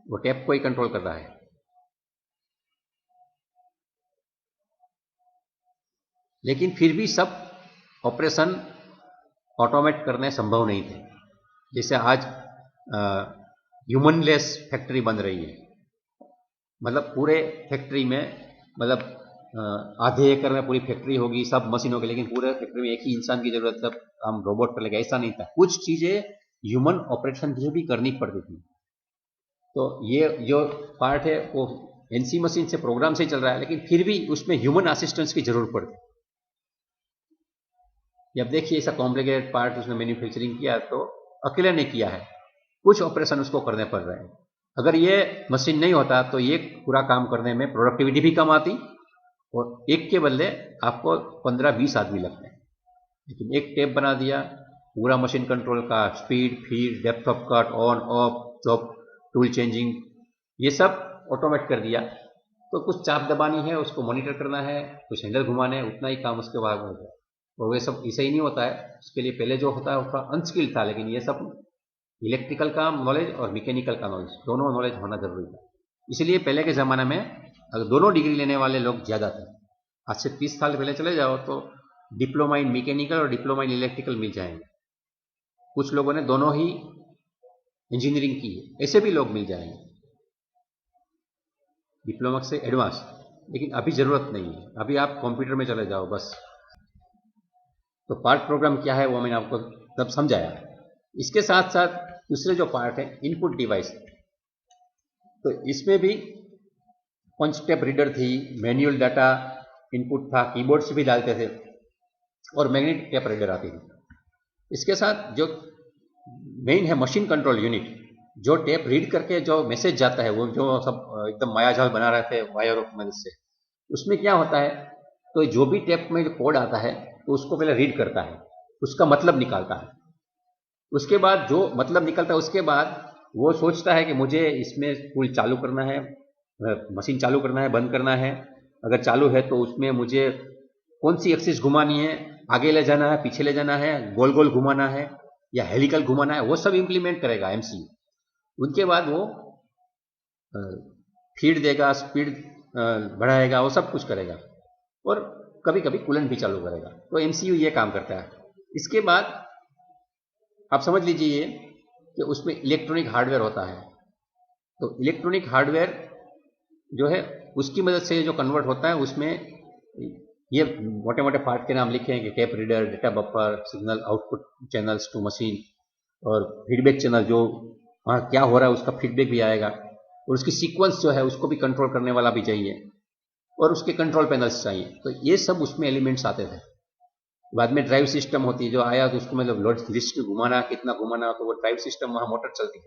वो टैप को ही कंट्रोल कर रहा है। लेकिन फिर भी सब ऑपरेशन ऑटोमेट करने संभव नहीं थे। जैसे आज ह्यूमनलेस फैक्ट्री बन रही है, मतलब पूरे फैक्ट्री में, मतलब आधे एकड़ में पूरी फैक्ट्री होगी, सब मशीन होगी, लेकिन पूरे फैक्ट्री में एक ही इंसान की जरूरत, सब काम रोबोट कर लेगा, ऐसा नहीं था। कुछ चीजें ह्यूमन ऑपरेशन से भी करनी पड़ती थी। तो ये जो पार्ट है वो एनसी मशीन से, प्रोग्राम से ही चल रहा है, लेकिन फिर भी उसमें ह्यूमन असिस्टेंस की जरूरत पड़ती है। अब देखिए ऐसा कॉम्प्लिकेटेड पार्ट उसने मैन्युफैक्चरिंग किया तो अकेले नहीं किया है, कुछ ऑपरेशन उसको करने पड़ रहे हैं। अगर ये मशीन नहीं होता तो ये पूरा काम करने में प्रोडक्टिविटी भी कम आती, और एक के बदले आपको 15-20 आदमी लगते हैं। लेकिन एक टेप बना दिया, पूरा मशीन कंट्रोल का, speed, feed, depth of cut, on off, job, tool changing, ये सब ऑटोमेट कर दिया। तो कुछ चाप दबानी है, उसको मॉनिटर करना है, कुछ हैंडल घुमाने हैं, उतना ही काम उसके बाद हो गया। और वे सब ऐसे ही नहीं होता है, उसके लिए पहले जो होता है वो अनस्किल्ड था, लेकिन ये सब इलेक्ट्रिकल का नॉलेज और मैकेनिकल का नॉलेज, दोनों नॉलेज होना जरूरी था। इसलिए पहले के ज़माने में अगर दोनों डिग्री लेने वाले लोग ज़्यादा थे। आज से 30 साल पहले चले जाओ तो डिप्लोमा इन मैकेनिकल और डिप्लोमा इन इलेक्ट्रिकल मिल जाएंगे। कुछ लोगों ने दोनों ही इंजीनियरिंग की है, ऐसे भी लोग मिल जाएंगे डिप्लोमा से एडवांस। लेकिन अभी ज़रूरत नहीं है, अभी आप कंप्यूटर में चले जाओ बस। तो पार्ट प्रोग्राम क्या है वो मैंने आपको तब समझाया। इसके साथ साथ दूसरे जो पार्ट है इनपुट डिवाइस, तो इसमें भी पंच टेप रीडर थी, मैनुअल डाटा इनपुट था, कीबोर्ड से भी डालते थे, और मैग्नेटिक टेप रीडर आती थी। इसके साथ जो मेन है मशीन कंट्रोल यूनिट, जो टेप रीड करके जो मैसेज जाता है, वो जो सब एकदम मायाजाल बना रहे थे वायरों की मदद से, उसमें क्या होता है, तो जो भी टेप में जो कोड आता है तो उसको पहले रीड करता है, उसका मतलब निकालता है। उसके बाद जो मतलब निकलता है, उसके बाद वो सोचता है कि मुझे इसमें टूल चालू करना है, मशीन चालू करना है, बंद करना है। अगर चालू है तो उसमें मुझे कौन सी एक्सिस घुमानी है, आगे ले जाना है, पीछे ले जाना है, गोल गोल घुमाना है या हेलिकल घुमाना है, वो सब इंप्लीमेंट करेगा एमसीयू। उनके बाद वो फीड देगा, स्पीड बढ़ाएगा, वो सब कुछ करेगा, और कभी कभी कूलेंट भी चालू करेगा। तो एमसीयू ये काम करता है। इसके बाद आप समझ लीजिए कि उसमें इलेक्ट्रॉनिक हार्डवेयर होता है। तो इलेक्ट्रॉनिक हार्डवेयर जो है उसकी मदद से जो कन्वर्ट होता है, उसमें ये मोटे मोटे पार्ट के नाम लिखे हैं कि tape reader, data buffer, signal output channels to machine, और फीडबैक चैनल, जो वहाँ क्या हो रहा है उसका फीडबैक भी आएगा, और उसकी सीक्वेंस जो है उसको भी कंट्रोल करने वाला भी चाहिए, और उसके कंट्रोल पैनल्स चाहिए। तो ये सब उसमें एलिमेंट्स आते थे। बाद में ड्राइव सिस्टम होती है, जो आया तो उसको मतलब लोड लिस्ट घुमाना, कितना घुमाना, तो वो ड्राइव सिस्टम, वहाँ मोटर चलती है,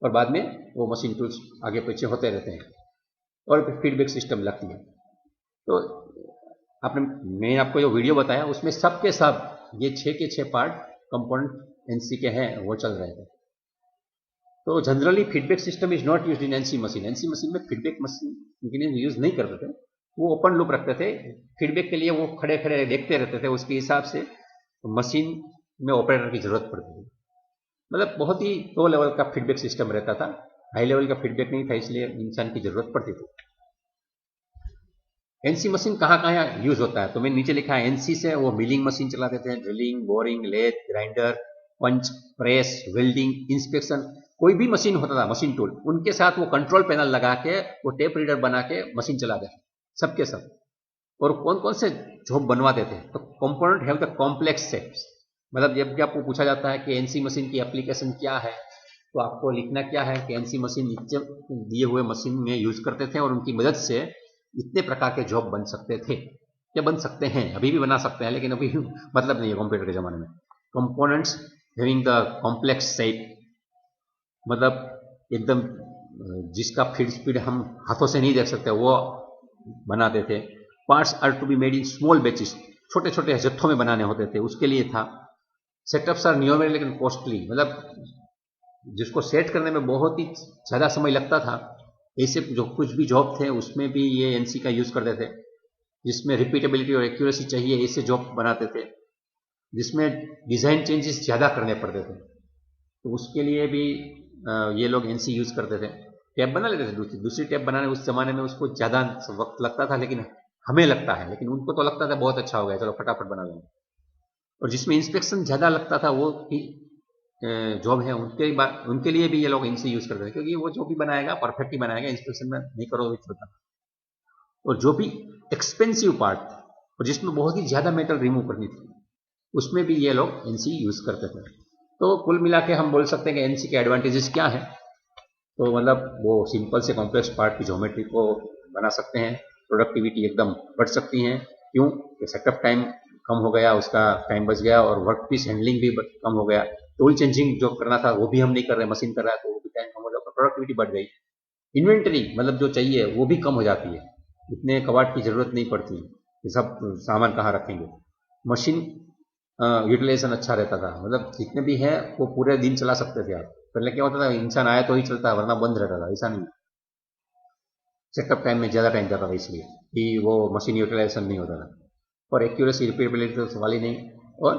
और बाद में वो मशीन टूल्स आगे पीछे होते रहते हैं, और फिर फीडबैक सिस्टम लगती है। तो आपने, मैं आपको जो वीडियो बताया उसमें सब के सब ये 6 के 6 पार्ट कंपोनेंट एनसी के हैं, वो चल रहे थे। तो generally feedback system is not used in NC machine. NC machine में फीडबैक मशीन यूज नहीं करते थे, वो ओपन लूप रखते थे। फीडबैक के लिए वो खड़े खड़े देखते रहते थे, उसके हिसाब से मशीन में ऑपरेटर की जरूरत पड़ती थी। मतलब बहुत ही लो लेवल का फीडबैक सिस्टम रहता था, हाई लेवल का फीडबैक नहीं था, इसलिए इंसान की जरूरत पड़ती थी। एनसी मशीन कहाँ कहाँ यूज होता है, तो मैंने नीचे लिखा है एनसी से वो मिलिंग मशीन चलाते थे, ड्रिलिंग, बोरिंग, लेथ, ग्राइंडर, पंच, प्रेस, वेल्डिंग, इंस्पेक्शन, कोई भी मशीन होता था, मशीन टूल, उनके साथ वो कंट्रोल पैनल लगा के वो टेप रीडर बना के मशीन चलाते थे, सबके सब। और कौन कौन से जॉब बनवाते थे, तो component have the complex sets. मतलब जब भी आपको पूछा जाता है कि एनसी मशीन की एप्लीकेशन क्या है, तो आपको लिखना क्या है कि एनसी मशीन नीचे दिए हुए मशीन में यूज करते थे और उनकी मदद से इतने प्रकार के जॉब बन सकते थे या बन सकते हैं, अभी भी बना सकते हैं, लेकिन अभी मतलब नहीं है कंप्यूटर के ज़माने में। Components having the complex shape, मतलब एकदम जिसका फीड स्पीड हम हाथों से नहीं देख सकते वो बनाते थे। Parts are to be made in small batches, छोटे छोटे जत्थों में बनाने होते थे, उसके लिए था। सेटअप्स आर न्यूमेरिकल लेकिन कॉस्टली, मतलब जिसको सेट करने में बहुत ही ज़्यादा समय लगता था, ऐसे जो कुछ भी जॉब थे उसमें भी ये एनसी का यूज़ करते थे। जिसमें रिपीटेबिलिटी और एक्यूरेसी चाहिए ऐसे जॉब बनाते थे, जिसमें डिज़ाइन चेंजेस ज़्यादा करने पड़ते थे, तो उसके लिए भी ये लोग एनसी यूज़ करते थे। टैब बना लेते थे, दूसरी टैब बनाने उस जमाने में उसको ज़्यादा वक्त लगता था, लेकिन हमें लगता है, लेकिन उनको तो लगता था बहुत अच्छा हो गया, चलो फटाफट बना लेंगे। और जिसमें इंस्पेक्शन ज़्यादा लगता था वो भी जॉब है, उनके लिए भी ये लोग एनसी यूज़ करते थे, क्योंकि वो जो भी बनाएगा परफेक्ट ही बनाएगा, इंस्पेक्शन में नहीं करो तो चलता। और जो भी एक्सपेंसिव पार्ट और जिसमें बहुत ही ज़्यादा मेटल रिमूव करनी थी, उसमें भी ये लोग एनसी यूज़ करते थे। तो कुल मिला के हम बोल सकते हैं कि एनसी के एडवांटेजेस क्या है। तो मतलब वो सिंपल से कॉम्प्लेक्स पार्ट की ज्योमेट्री को बना सकते हैं, प्रोडक्टिविटी एकदम बढ़ सकती है। क्यों? सेटअप टाइम कम हो गया, उसका टाइम बच गया, और वर्क पीस हैंडलिंग भी कम हो गया। टूल चेंजिंग जो करना था वो भी हम नहीं कर रहे, मशीन कर रहा है, तो वो भी टाइम कम हो जाता, प्रोडक्टिविटी बढ़ गई। इन्वेंटरी मतलब जो चाहिए वो भी कम हो जाती है, इतने कबाड़ की जरूरत नहीं पड़ती, ये सब सामान कहाँ रखेंगे। मशीन यूटिलाइजेशन अच्छा रहता था, मतलब जितने भी है वो पूरे दिन चला सकते थे आप। पहले क्या होता था, इंसान आया तो ही चलता, वरना बंद रहता था, ऐसा नहीं। सेटअप टाइम में ज़्यादा टाइम जाता था, इसलिए कि वो मशीन यूटिलाइजेशन नहीं होता था। और एक्यूरेसी रिपीटेबिलिटी तो सवाल ही नहीं। और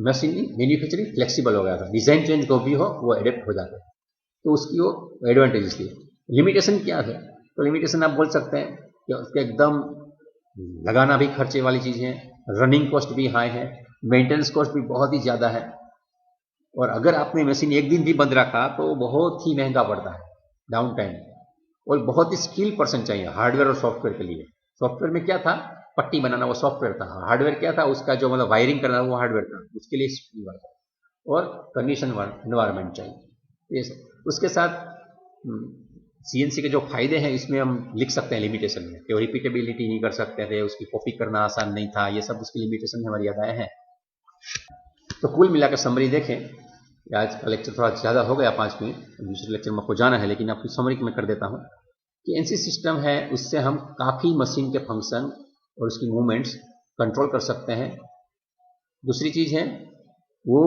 मशीन मैन्युफैक्चरिंग फ्लेक्सिबल हो गया था, डिज़ाइन चेंज जो भी हो वो एडेप्ट हो जाता है, तो उसकी वो एडवांटेजेस थी। लिमिटेशन क्या है? तो लिमिटेशन आप बोल सकते हैं कि उसके एकदम लगाना भी खर्चे वाली चीज़ है, रनिंग कॉस्ट भी हाई है, मेंटेनेंस कॉस्ट भी बहुत ही ज़्यादा है, और अगर आपने मशीन एक दिन भी बंद रखा तो बहुत ही महंगा पड़ता है, डाउन टाइम। और बहुत ही स्किल पर्सन चाहिए हार्डवेयर और सॉफ्टवेयर के लिए। सॉफ्टवेयर में क्या था, पट्टी बनाना वो सॉफ्टवेयर था, हार्डवेयर क्या था, उसका जो मतलब वायरिंग करना वो हार्डवेयर था, उसके लिए स्किल वर्क और कंडीशन एनवायरमेंट चाहिए। ये उसके साथ सीएनसी के जो फायदे हैं इसमें हम लिख सकते हैं लिमिटेशन में, कि रिपीटेबिलिटी नहीं कर सकते थे, उसकी कॉपी करना आसान नहीं था, ये सब उसकी लिमिटेशन में मर्यादाएं हैं। तो कुल मिलाकर समरी देखें, आज का लेक्चर थोड़ा ज़्यादा हो गया 5 मिनट, दूसरे लेक्चर में आपको जाना है, लेकिन आपकी समरी में कर देता हूँ कि एनसी सिस्टम है, उससे हम काफ़ी मशीन के फंक्शन और उसकी मूवमेंट्स कंट्रोल कर सकते हैं। दूसरी चीज़ है, वो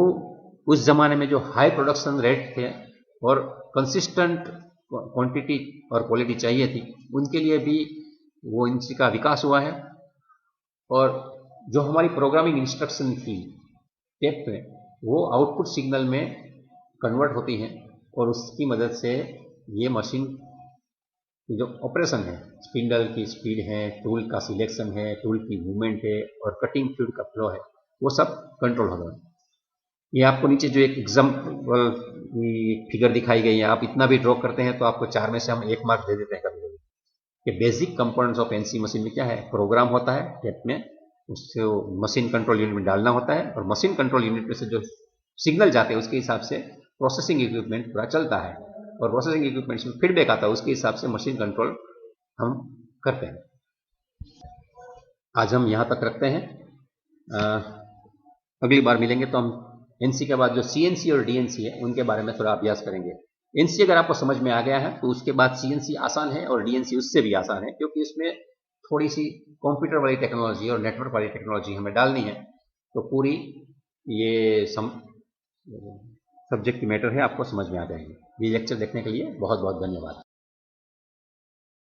उस ज़माने में जो हाई प्रोडक्शन रेट थे और कंसिस्टेंट क्वांटिटी और क्वालिटी चाहिए थी, उनके लिए भी वो एनसी का विकास हुआ है। और जो हमारी प्रोग्रामिंग इंस्ट्रक्शन थी टेप में, वो आउटपुट सिग्नल में कन्वर्ट होती हैं, और उसकी मदद से ये मशीन की जो ऑपरेशन है, स्पिंडल की स्पीड है, टूल का सिलेक्शन है, टूल की मूवमेंट है, और कटिंग फ्लूइड का फ्लो है, वो सब कंट्रोल होगा। ये आपको नीचे जो एक एग्जाम्पल फिगर दिखाई गई है, आप इतना भी ड्रॉ करते हैं तो आपको 4 में से हम 1 मार्क दे देते हैं कभी कभी। कि basic components of NC machine में क्या है, प्रोग्राम होता है टेप में, उससे मशीन कंट्रोल यूनिट में डालना होता है, और मशीन कंट्रोल यूनिट में से जो सिग्नल जाते हैं उसके हिसाब से प्रोसेसिंग इक्विपमेंट पूरा चलता है, और प्रोसेसिंग इक्विपमेंट्स में फीडबैक आता है, उसके हिसाब से मशीन कंट्रोल हम करते हैं। आज हम यहाँ तक रखते हैं, अगली बार मिलेंगे तो हम एनसी के बाद जो सीएनसी और डीएनसी है उनके बारे में थोड़ा अभ्यास करेंगे। एनसी अगर आपको समझ में आ गया है तो उसके बाद सीएनसी आसान है, और डीएनसी उससे भी आसान है, क्योंकि इसमें थोड़ी सी कंप्यूटर वाली टेक्नोलॉजी और नेटवर्क वाली टेक्नोलॉजी हमें डालनी है। तो पूरी ये सब्जेक्ट की मैटर है, आपको समझ में आ जाएगी। ये लेक्चर देखने के लिए बहुत बहुत धन्यवाद।